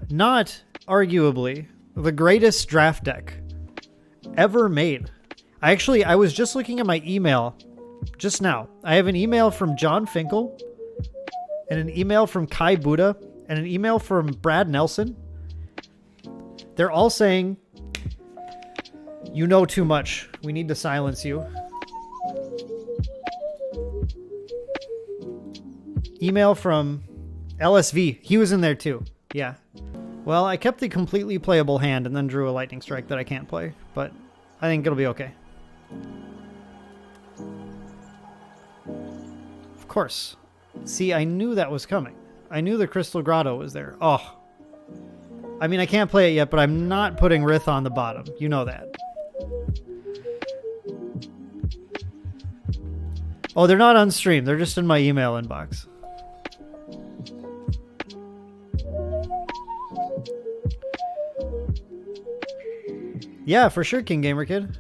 not arguably, the greatest draft deck ever made. I was just looking at my email just now. I have an email from John Finkel, and an email from Kai Buddha, and an email from Brad Nelson. They're all saying, "You know too much. We need to silence you." Email from LSV. He was in there too. Yeah. Well, I kept the completely playable hand and then drew a lightning strike that I can't play, but I think it'll be okay. Of course. See, I knew that was coming. I knew the Crystal Grotto was there. Oh. I mean, I can't play it yet, but I'm not putting Rith on the bottom. You know that. Oh, they're not on stream. They're just in my email inbox. Yeah, for sure, King Gamer Kid.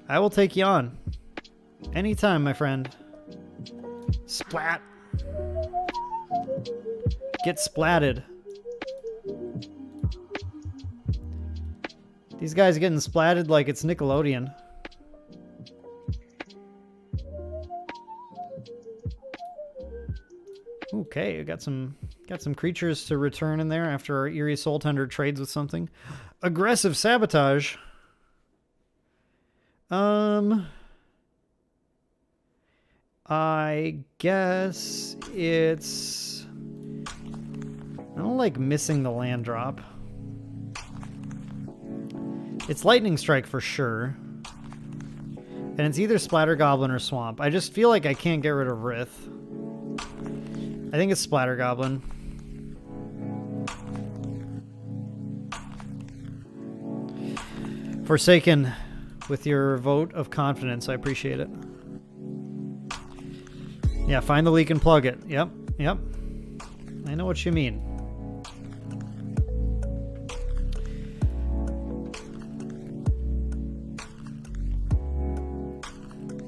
I will take you on. Anytime, my friend. Splat. Get splatted. These guys getting splatted like it's Nickelodeon. Okay, got some creatures to return in there after our Eerie Soul Tender trades with something. Aggressive sabotage. I guess it's... I don't like missing the land drop. It's Lightning Strike for sure. And it's either Splatter Goblin or Swamp. I just feel like I can't get rid of Rith. I think it's Splatter Goblin. Forsaken, with your vote of confidence, I appreciate it. Yeah, find the leak and plug it. Yep, yep. I know what you mean.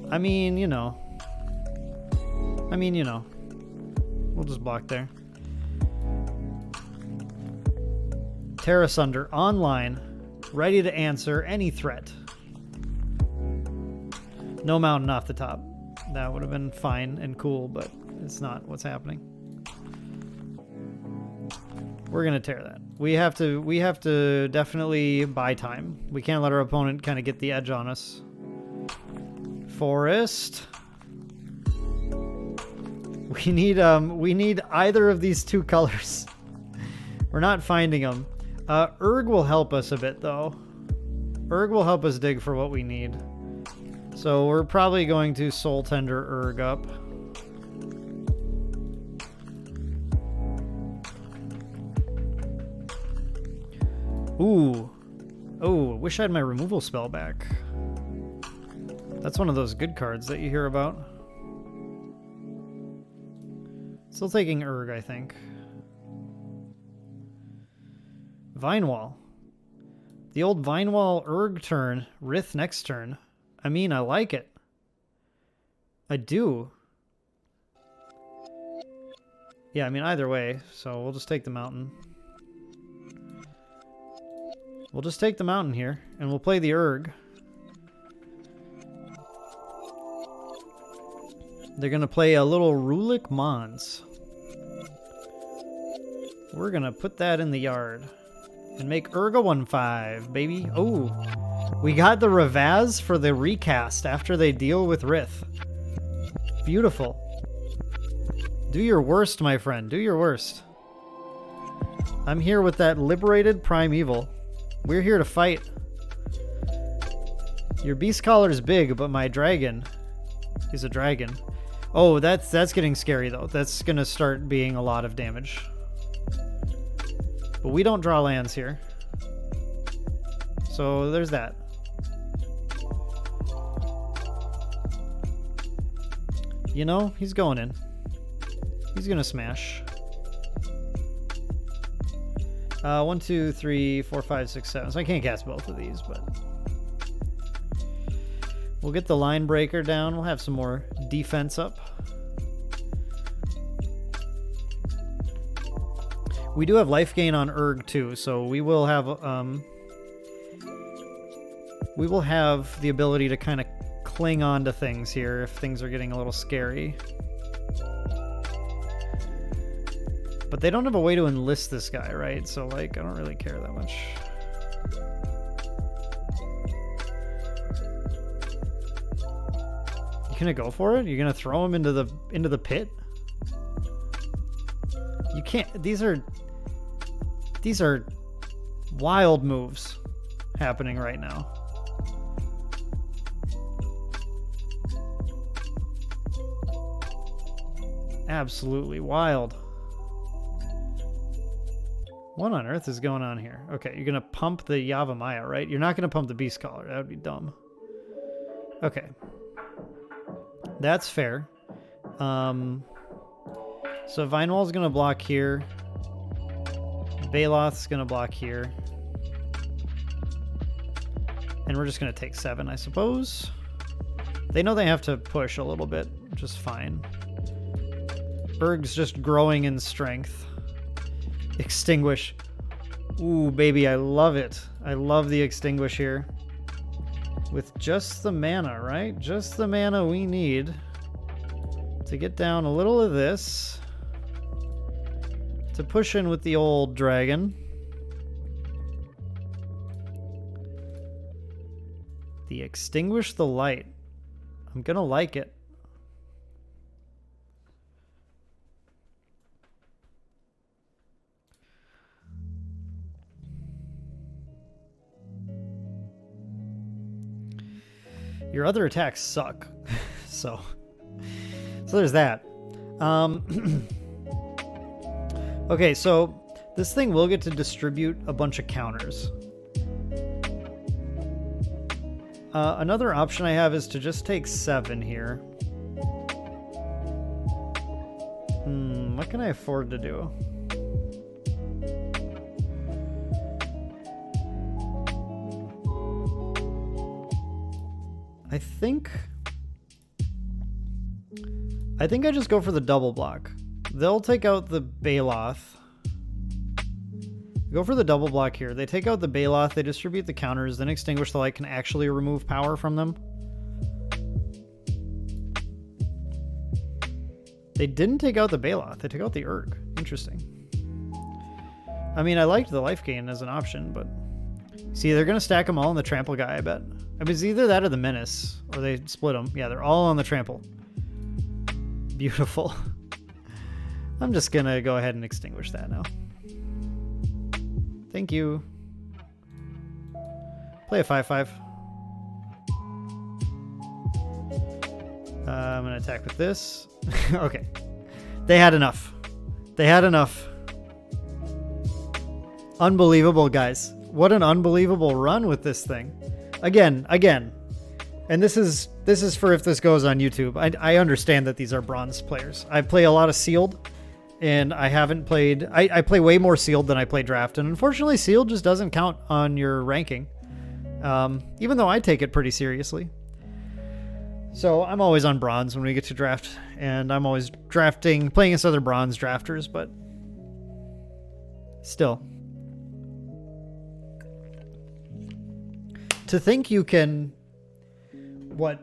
I mean, you know. We'll just block there. Terra Sunder, online, ready to answer any threat. No mountain off the top. That would have been fine and cool, but it's not what's happening. We're gonna tear that. We have to definitely buy time. We can't let our opponent kind of get the edge on us. Forest. We need either of these two colors. We're not finding them. Urg will help us a bit though. Urg will help us dig for what we need. So we're probably going to Soul Tender Urg up. Ooh. Oh, wish I had my removal spell back. That's one of those good cards that you hear about. Still taking Urg, I think. Vinewall. The old Vinewall Urg turn, Rith next turn. I mean, I like it. I do. Yeah, I mean, either way, so we'll just take the mountain. We'll just take the mountain here, and we'll play the Urg. They're going to play a little Rulik Mons. We're going to put that in the yard. And make Urg a 1/5, baby. Oh, we got the Ravaz for the recast after they deal with Rith. Beautiful. Do your worst, my friend. Do your worst. I'm here with that liberated Primeval. We're here to fight. Your beast collar's big, but my dragon is a dragon. Oh, that's getting scary though. That's gonna start being a lot of damage. But we don't draw lands here. So there's that. You know, he's going in. He's gonna smash. 1, 2, 3, 4, 5, 6, 7. So I can't cast both of these, but we'll get the line breaker down. We'll have some more defense up. We do have life gain on Urg too, so we will have the ability to kind of cling on to things here if things are getting a little scary. But they don't have a way to enlist this guy, right? So like, I don't really care that much. You gonna go for it? You're gonna throw him into the pit? You can't. These are wild moves happening right now. Absolutely wild. What on earth is going on here? Okay, you're gonna pump the Yavimaya, right? You're not gonna pump the Beast Collar. That would be dumb. Okay. That's fair. So Vine Wall's gonna block here. Baloth's gonna block here. And we're just gonna take 7, I suppose. They know they have to push a little bit, which is fine. Berg's just growing in strength. Extinguish. Ooh, baby, I love it. I love the Extinguish here. With just the mana, right? Just the mana we need to get down a little of this. To push in with the old dragon. The Extinguish the Light. I'm gonna like it. Your other attacks suck. so there's that. Okay, so this thing will get to distribute a bunch of counters. Another option I have is to just take 7 here. What can I afford to do? I think I just go for the double block. They'll take out the Baloth. Go for the double block here. They take out the Baloth, they distribute the counters, then Extinguish the Light can actually remove power from them. They didn't take out the Baloth, they took out the Urg. Interesting. I mean, I liked the life gain as an option, but... See, they're going to stack them all on the trample guy, I bet. I mean, it's either that or the Menace, or they split them. Yeah, they're all on the trample. Beautiful. I'm just going to go ahead and extinguish that now. Thank you. Play a 5/5. I'm going to attack with this. Okay. They had enough. They had enough. Unbelievable, guys. What an unbelievable run with this thing. Again. And this is for if this goes on YouTube. I understand that these are bronze players. I play a lot of sealed, and I haven't played... I play way more sealed than I play draft, and unfortunately sealed just doesn't count on your ranking. Even though I take it pretty seriously. So I'm always on bronze when we get to draft, and I'm always playing against other bronze drafters, but still. To think you can, what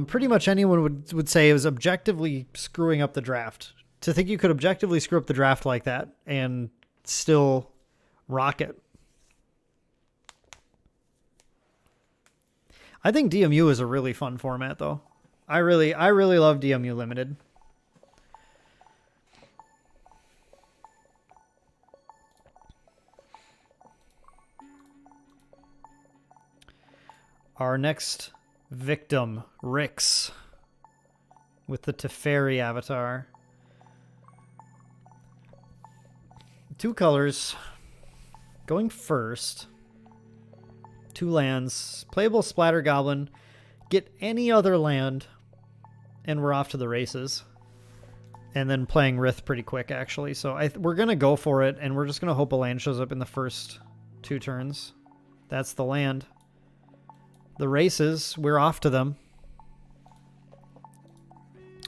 pretty much anyone would say is objectively screwing up the draft. To think you could objectively screw up the draft like that and still rock it. I think DMU is a really fun format, though. I really love DMU Limited. Our next victim, Rix, with the Teferi avatar. 2 colors. Going first. 2 lands. Playable Splatter Goblin. Get any other land. And we're off to the races. And then playing Rith pretty quick, actually. So we're going to go for it, and we're just going to hope a land shows up in the first 2 turns. That's the land. The races, we're off to them.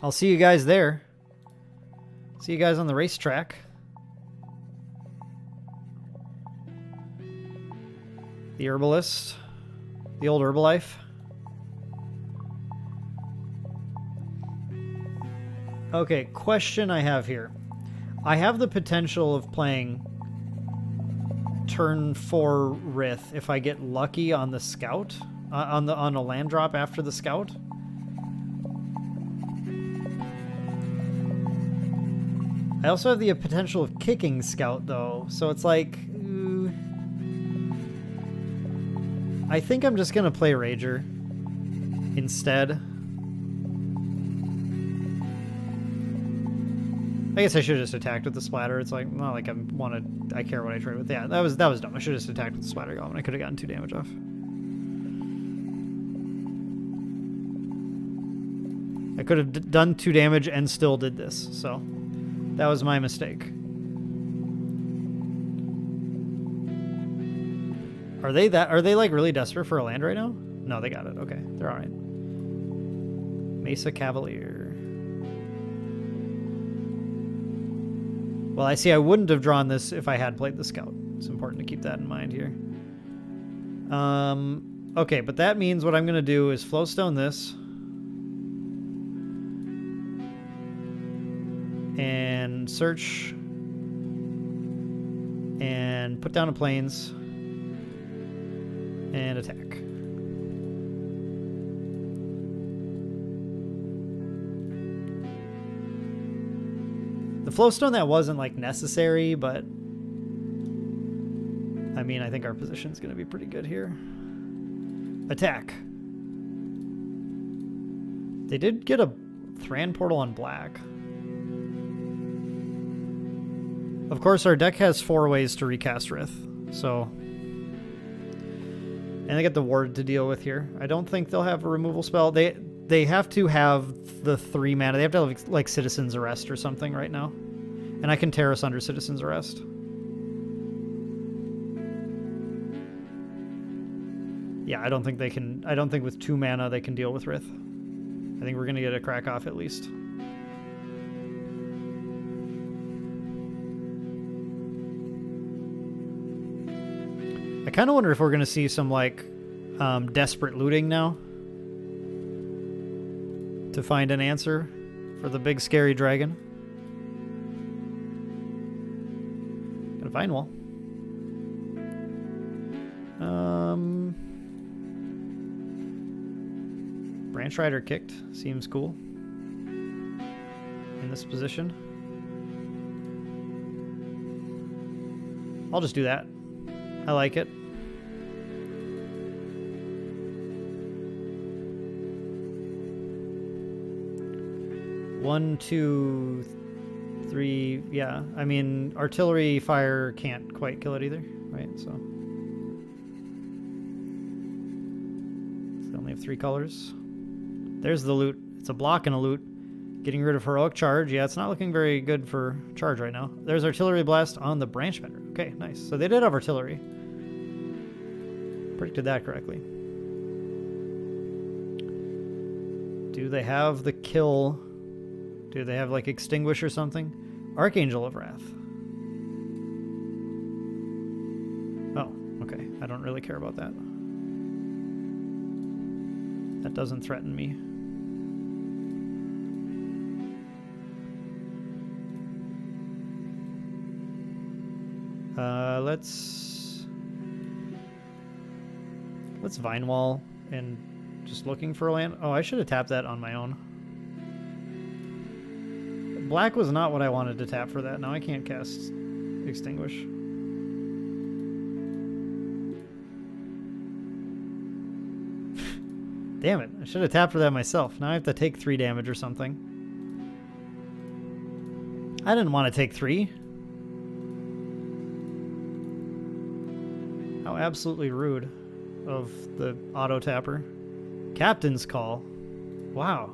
I'll see you guys there. See you guys on the racetrack. The Herbalist. The old Herbalife. Okay, question I have here. I have the potential of playing turn 4 Rith if I get lucky on the Scout. On a land drop after the Scout. I also have the potential of kicking Scout, though, so it's like... I think I'm just going to play Rager instead. I guess I should have just attacked with the Splatter. It's like, not like I care what I trade with. Yeah, that was dumb. I should have just attacked with the Splatter Goblin. I could have gotten 2 damage off. I could have done 2 damage and still did this, so that was my mistake. Are they like really desperate for a land right now? No, they got it. Okay, they're all right. Mesa Cavalier. Well, I see I wouldn't have drawn this if I had played the Scout. It's important to keep that in mind here. Okay, but that means what I'm going to do is Flowstone this. And search. And put down a Plains. And attack. The Flowstone, that wasn't like necessary, but I mean, I think our position's going to be pretty good here. Attack. They did get a Thran portal on black. Of course, our deck has 4 ways to recast Rith, so... And they get the ward to deal with here. I don't think they'll have a removal spell. They have to have the 3 mana. They have to have like Citizen's Arrest or something right now. And I can Terrace under Citizen's Arrest. Yeah, I don't think they can. I don't think with 2 mana they can deal with Rith. I think we're gonna get a crack off at least. I kind of wonder if we're going to see some, like, desperate looting now to find an answer for the big scary dragon. Got a Vine Wall. Branch Rider kicked. Seems cool. In this position. I'll just do that. I like it. One, 2, 3, yeah. I mean, artillery fire can't quite kill it either, right? So they only have 3 colors. There's the loot. It's a block and a loot. Getting rid of Heroic Charge. Yeah, it's not looking very good for charge right now. There's Artillery Blast on the Branch Bender. Okay, nice. So they did have artillery. Predicted that correctly. Do they have the kill? Do they have like Extinguish or something? Archangel of Wrath. Oh, okay. I don't really care about that. That doesn't threaten me. Let's Vine Wall and just looking for a land. Oh, I should have tapped that on my own. Black was not what I wanted to tap for that. Now I can't cast Extinguish. Damn it. I should have tapped for that myself. Now I have to take 3 damage or something. I didn't want to take 3. How absolutely rude of the auto tapper. Captain's Call. Wow.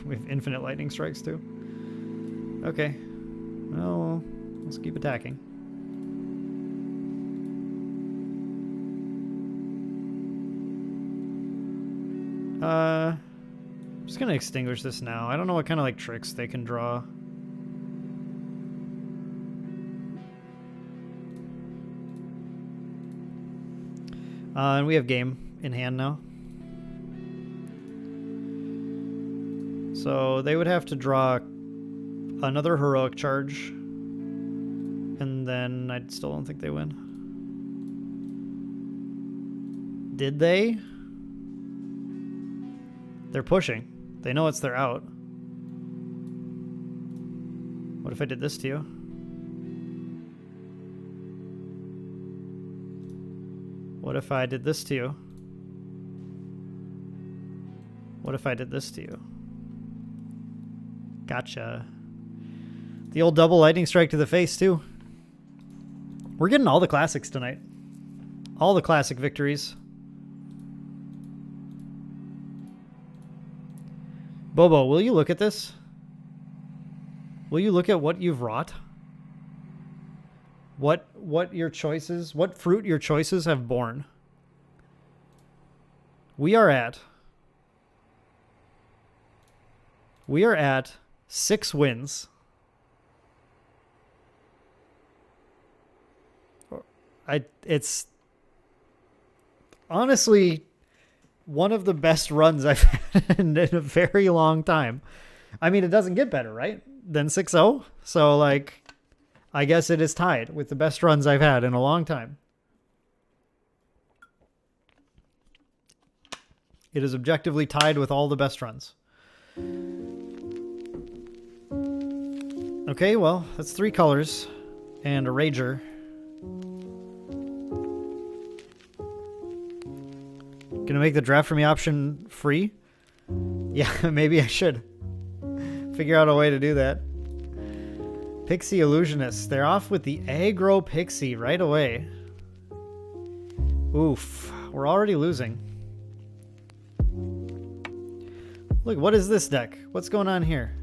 We have infinite lightning strikes too. Okay. Well, let's keep attacking. I'm just gonna extinguish this now. I don't know what kind of like tricks they can draw. And we have game in hand now. So they would have to draw another Heroic Charge. And then I still don't think they win. Did they? They're pushing. They know it's their out. What if I did this to you? What if I did this to you? What if I did this to you? Gotcha. The old double lightning strike to the face, too. We're getting all the classics tonight. All the classic victories. Boeboe, will you look at this? Will you look at what you've wrought? What your choices, what fruit your choices have borne? We are at 6 wins. It's honestly one of the best runs I've had in a very long time. I mean, it doesn't get better, right? Than 6-0. So, like, I guess it is tied with the best runs I've had in a long time. It is objectively tied with all the best runs. Okay, well, that's 3 colors and a Rager. Gonna make the draft for me option free? Yeah, maybe I should. Figure out a way to do that. Pixie Illusionist. They're off with the aggro Pixie right away. Oof. We're already losing. Look, what is this deck? What's going on here?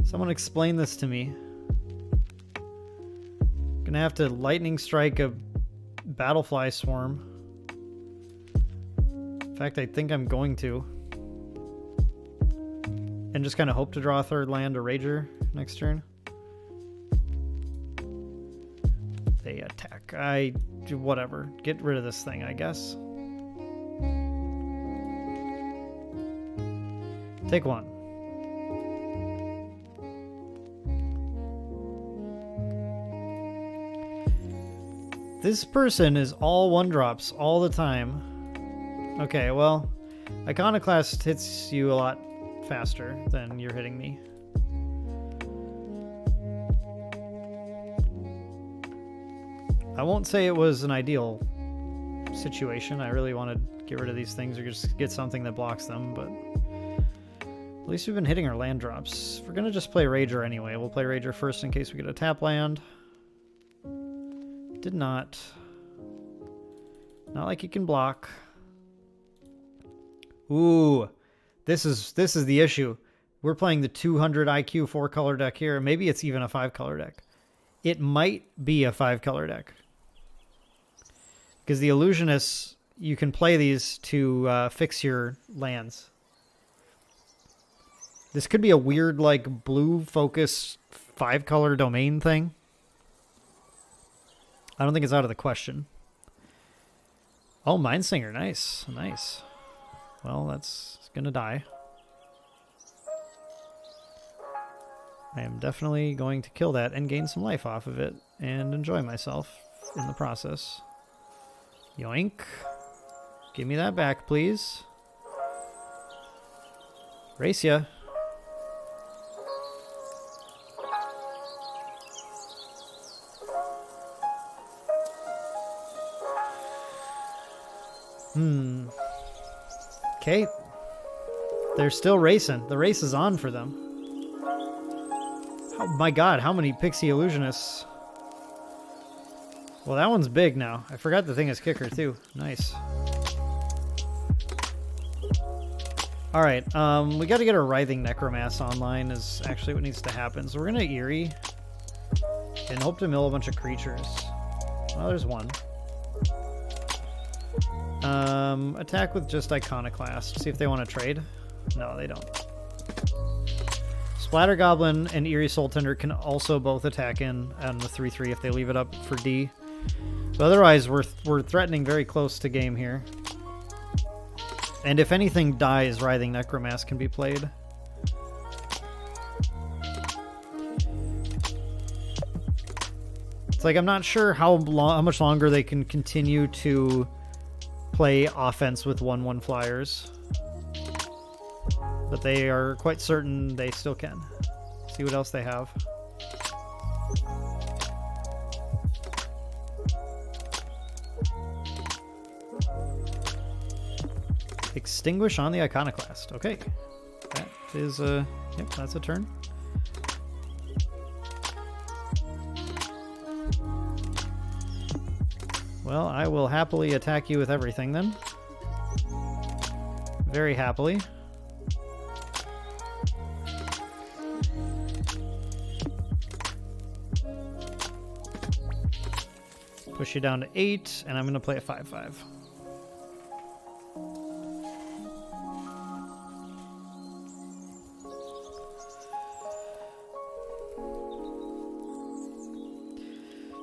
Someone explain this to me. Gonna have to lightning strike a Battlefly Swarm. In fact, I think I'm going to. And just kind of hope to draw a 3rd land or Rager next turn. They attack. I do whatever. Get rid of this thing, I guess. Take 1. This person is all 1-drops all the time. Okay, well, Iconoclast hits you a lot faster than you're hitting me. I won't say it was an ideal situation. I really want to get rid of these things or just get something that blocks them, but at least we've been hitting our land drops. We're gonna just play Rager anyway. We'll play Rager first in case we get a tap land. Did not. Not like you can block. Ooh, this is the issue. We're playing the 200 IQ 4-color deck here. Maybe it's even a 5-color deck. It might be a 5-color deck. Because the Illusionists, you can play these to fix your lands. This could be a weird, like, blue-focused 5-color domain thing. I don't think it's out of the question. Oh, Mindsinger. Nice. Nice. Well, that's going to die. I am definitely going to kill that and gain some life off of it and enjoy myself in the process. Yoink. Give me that back, please. Race ya. Okay. They're still racing. The race is on for them. Oh my god, how many Pixie Illusionists? Well, that one's big now. I forgot the thing is kicker too. Nice. Alright, we gotta get a Writhing Necromass online is actually what needs to happen. So we're gonna Eerie and hope to mill a bunch of creatures. Well, there's one. Attack with just Iconoclast. See if they want to trade. No, they don't. Splatter Goblin and Eerie Soul Tender can also both attack in on the 3/3 if they leave it up for D. But otherwise, we're threatening very close to game here. And if anything dies, Writhing Necromass can be played. It's like I'm not sure how much longer they can continue to play offense with 1/1 flyers, but they are quite certain they still can. See what else they have. Extinguish on the Iconoclast. Okay, that is a yep. That's a turn. Well, I will happily attack you with everything then. very happily. Push you down to 8, and I'm going to play a 5/5.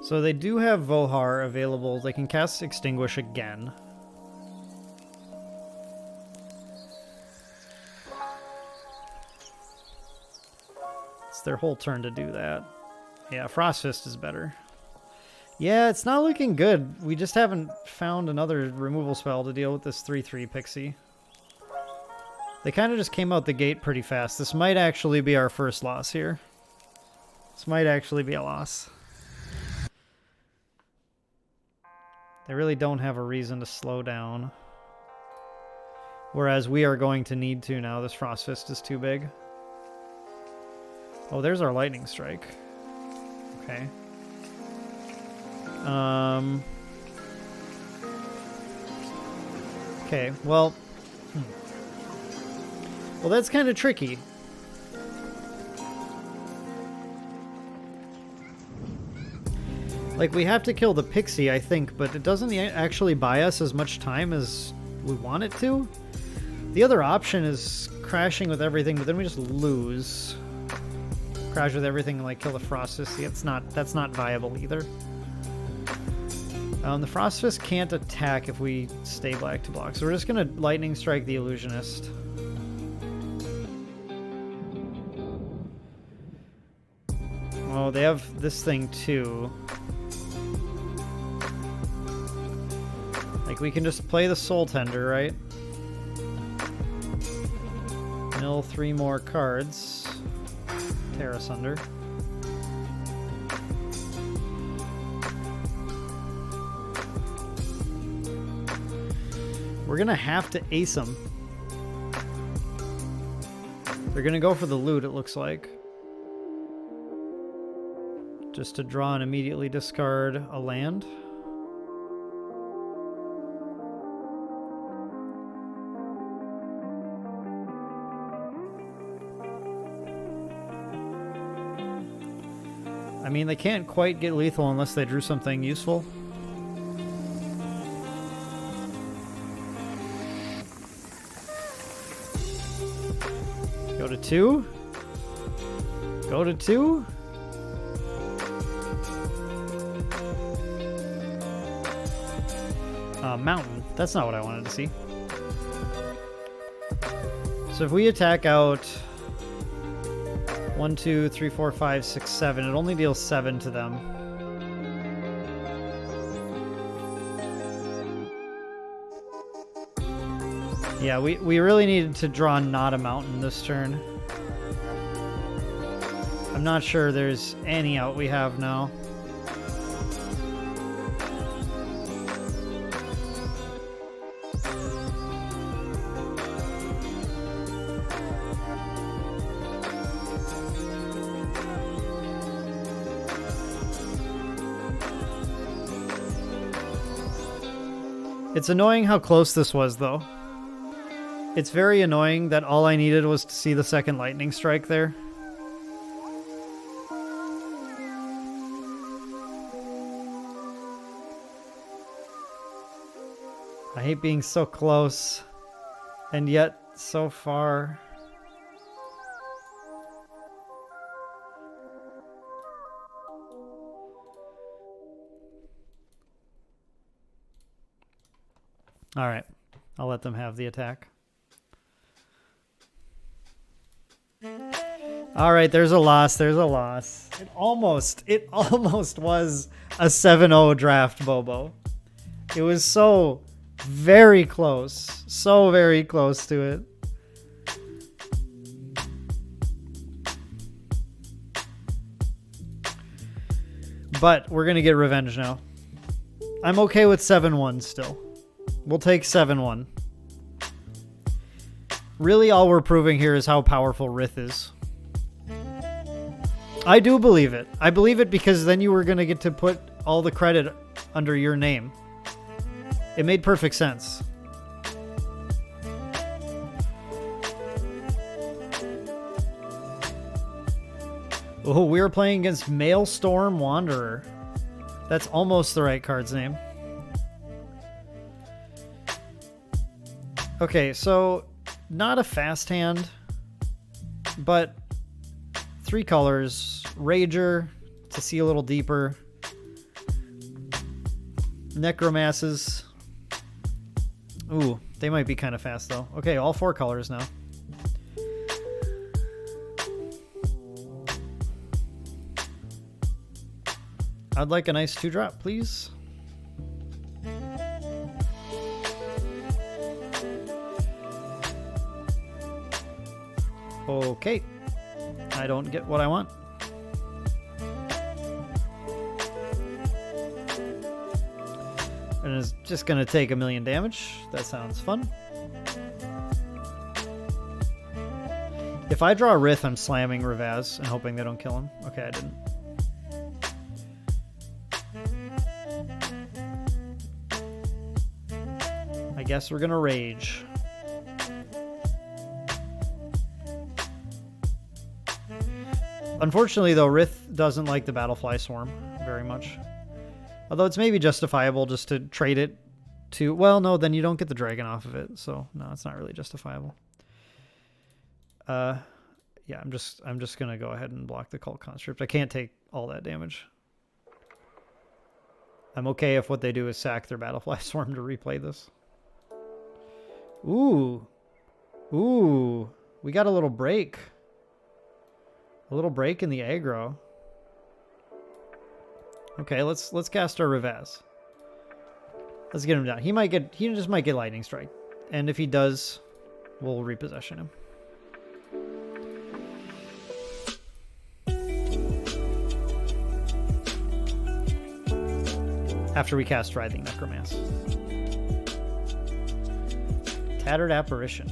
So they do have Vohar available. They can cast Extinguish again. It's their whole turn to do that. Yeah, Frost Fist is better. Yeah, it's not looking good. We just haven't found another removal spell to deal with this 3/3 Pixie. They kind of just came out the gate pretty fast. This might actually be our first loss here. This might actually be a loss. They really don't have a reason to slow down. Whereas we are going to need to now. This Frost Fist is too big. Oh, there's our Lightning Strike. Okay. Okay, well... Well, that's kind of tricky. Like, we have to kill the Pixie, I think, but it doesn't actually buy us as much time as we want it to. The other option is crashing with everything, but then we just lose. Crash with everything and, like, kill the Frost Fist. See, that's not viable either. The Frost Fist can't attack if we stay black to block, so we're just going to Lightning Strike the Illusionist. Oh, they have this thing too. Like, we can just play the Soul Tender, right? Mill 3 more cards. Tear Asunder. We're gonna have to ace them. They're gonna go for the loot, it looks like. Just to draw and immediately discard a land. I mean, they can't quite get lethal unless they drew something useful. Go to 2. Go to 2. Mountain. That's not what I wanted to see. So if we attack out 1, 2, 3, 4, 5, 6, 7, it only deals 7 to them. Yeah, we really needed to draw not a mountain this turn. I'm not sure there's any out we have now. It's annoying how close this was, though. It's very annoying that all I needed was to see the second Lightning Strike there. I hate being so close, and yet so far. All right, I'll let them have the attack. All right, there's a loss. There's a loss. It almost was a 7-0 draft, Boeboe. It was so very close. So very close to it. But we're going to get revenge now. I'm okay with 7-1 still. We'll take 7-1. Really, all we're proving here is how powerful Rith is. I do believe it. I believe it because then you were going to get to put all the credit under your name. It made perfect sense. Oh, we were playing against Maelstrom Wanderer. That's almost the right card's name. Okay, so not a fast hand, but 3 colors. Rager to see a little deeper. Necromasses. Ooh, they might be kind of fast though. Okay, all 4 colors now. I'd like a nice 2-drop, please. Okay. I don't get what I want. And it's just going to take 1,000,000 damage. That sounds fun. If I draw a Rith, I'm slamming Ravaz and hoping they don't kill him. Okay, I didn't. I guess we're going to rage. Unfortunately, though, Rith doesn't like the Battlefly Swarm very much. Although it's maybe justifiable just to trade it to... Well, no, then you don't get the dragon off of it. So, no, it's not really justifiable. Yeah, I'm just going to go ahead and block the Cult Conscript. I can't take all that damage. I'm okay if what they do is sack their Battlefly Swarm to replay this. Ooh. Ooh. We got a little break. A little break in the aggro. Okay, let's cast our Ravaz. Let's get him down. He just might get Lightning Strike. And if he does, we'll repossession him. After we cast Writhing Necromancer. Tattered Apparition.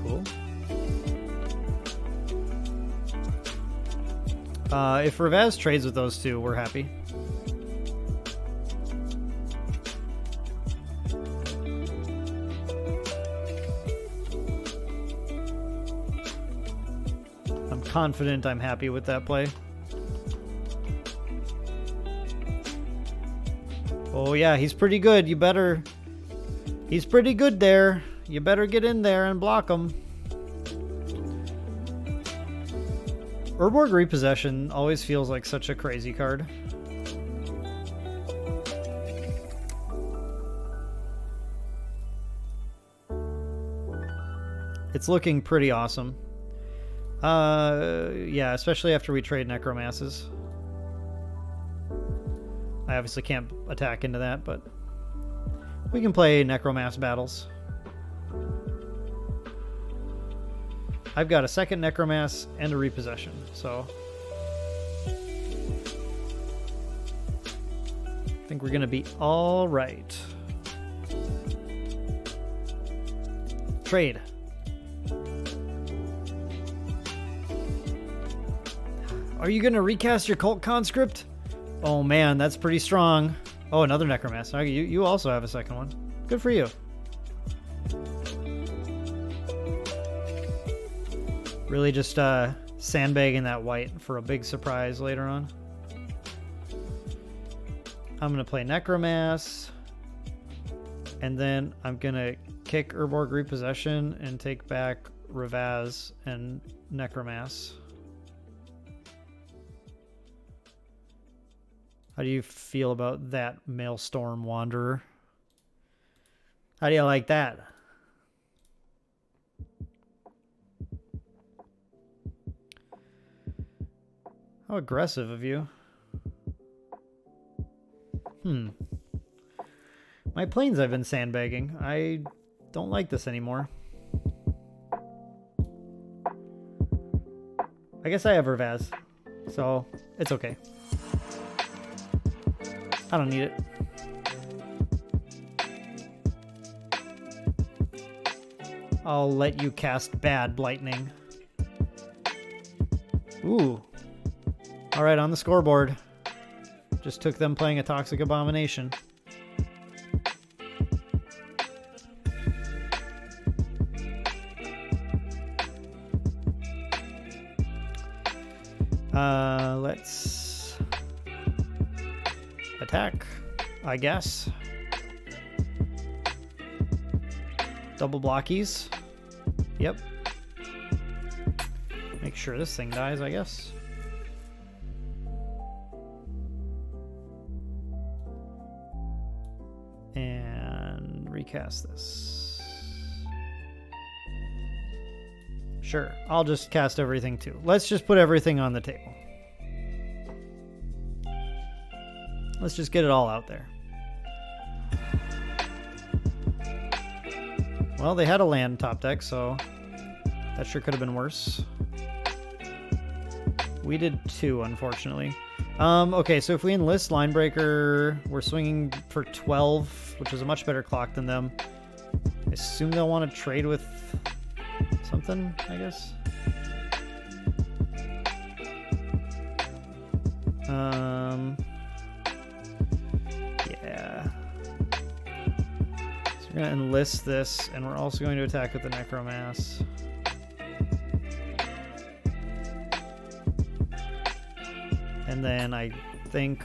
Cool. If Ravaz trades with those two, we're happy. I'm confident I'm happy with that play. Oh yeah, he's pretty good. He's pretty good there. You better get in there and block him. Urborg Repossession always feels like such a crazy card. It's looking pretty awesome. Yeah, especially after we trade Necromasses. I obviously can't attack into that, but we can play Necromass battles. I've got a second Necromass and a Repossession, so I think we're going to be all right. Trade. Are you going to recast your Cult Conscript? Oh man, that's pretty strong. Oh, another Necromass. Okay, you also have a second one. Good for you. Really just sandbagging that white for a big surprise later on. I'm going to play Necromass. And then I'm going to kick Urborg Repossession and take back Ravaz and Necromass. How do you feel about that, Maelstrom Wanderer? How do you like that? How aggressive of you. My planes I've been sandbagging. I don't like this anymore. I guess I have Ravaz, so it's okay. I don't need it. I'll let you cast Bad Lightning. Ooh. Alright, on the scoreboard. Just took them playing a Toxic Abomination. Let's attack, I guess. Double blockies. Yep. Make sure this thing dies, I guess. And recast this. Sure, I'll just cast everything too. Let's just put everything on the table. Let's just get it all out there. Well, they had a land top deck, so that sure could have been worse. We did too, unfortunately. Okay, so if we enlist Linebreaker, we're swinging for 12, which is a much better clock than them. I assume they'll want to trade with something, I guess. Yeah. So we're going to enlist this, and we're also going to attack with the Necromass. And then I think...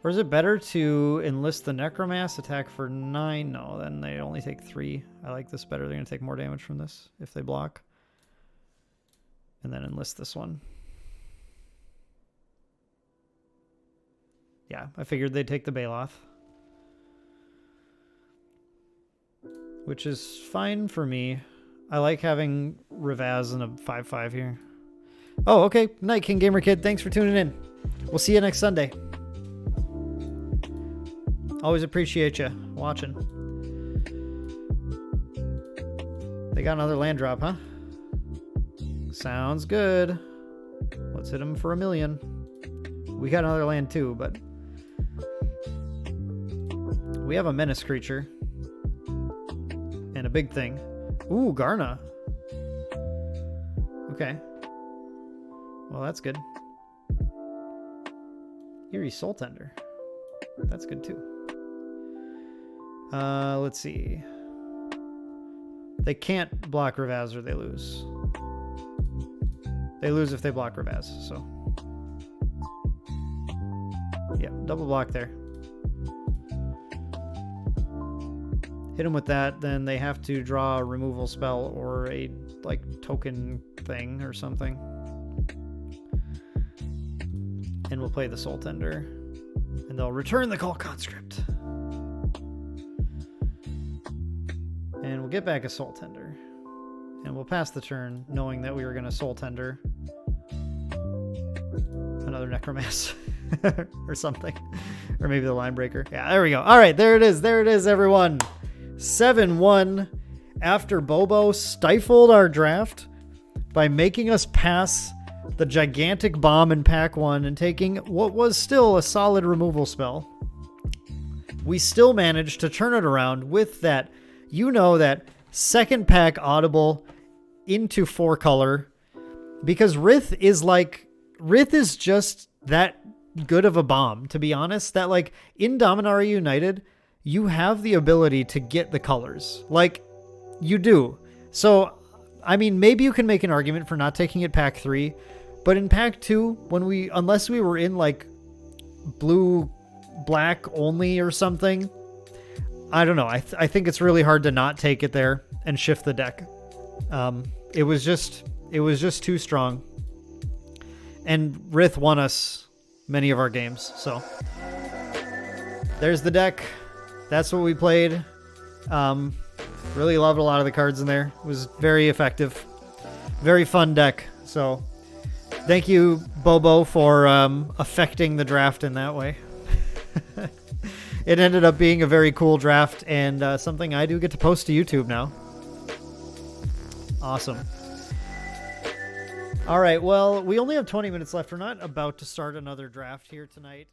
Or is it better to enlist the Necromass, attack for 9? No, then they only take 3. I like this better. They're going to take more damage from this if they block. And then enlist this one. Yeah, I figured they'd take the Baloth. Which is fine for me. I like having Ravaz and a 5/5 here. Oh, okay. Night King Gamer Kid, thanks for tuning in. We'll see you next Sunday. Always appreciate you watching. They got another land drop, huh? Sounds good. Let's hit them for 1 million. We got another land too, but we have a menace creature and a big thing. Ooh, Garna. Okay. Well, that's good. Eerie Soul Tender. That's good too. Let's see. They can't block Ravaz or they lose. They lose if they block Ravaz, so. Yeah, double block there. Hit them with that, then they have to draw a removal spell or a, like, token thing or something. And we'll play the Soul Tender. And they'll return the Cult Conscript. And we'll get back a Soul Tender. And we'll pass the turn knowing that we were going to Soul Tender another Necromass or something. Or maybe the Linebreaker. Yeah, there we go. All right, there it is. There it is, everyone. 7-1 after Boeboe stifled our draft by making us pass the gigantic bomb in pack 1 and taking what was still a solid removal spell. We still managed to turn it around with that, you know, that second pack audible into 4-color, because Rith is just that good of a bomb, to be honest, that like in Dominaria United, you have the ability to get the colors. Like, you do. So, I mean, maybe you can make an argument for not taking it pack 3, but in pack 2, unless we were in like blue, black only or something, I don't know. I think it's really hard to not take it there and shift the deck. It was just too strong. And Rith won us many of our games. So there's the deck. That's what we played. Really loved a lot of the cards in there. It was very effective. Very fun deck. So thank you, Boeboe, for affecting the draft in that way. It ended up being a very cool draft and something I do get to post to YouTube now. Awesome. All right, well, we only have 20 minutes left. We're not about to start another draft here tonight.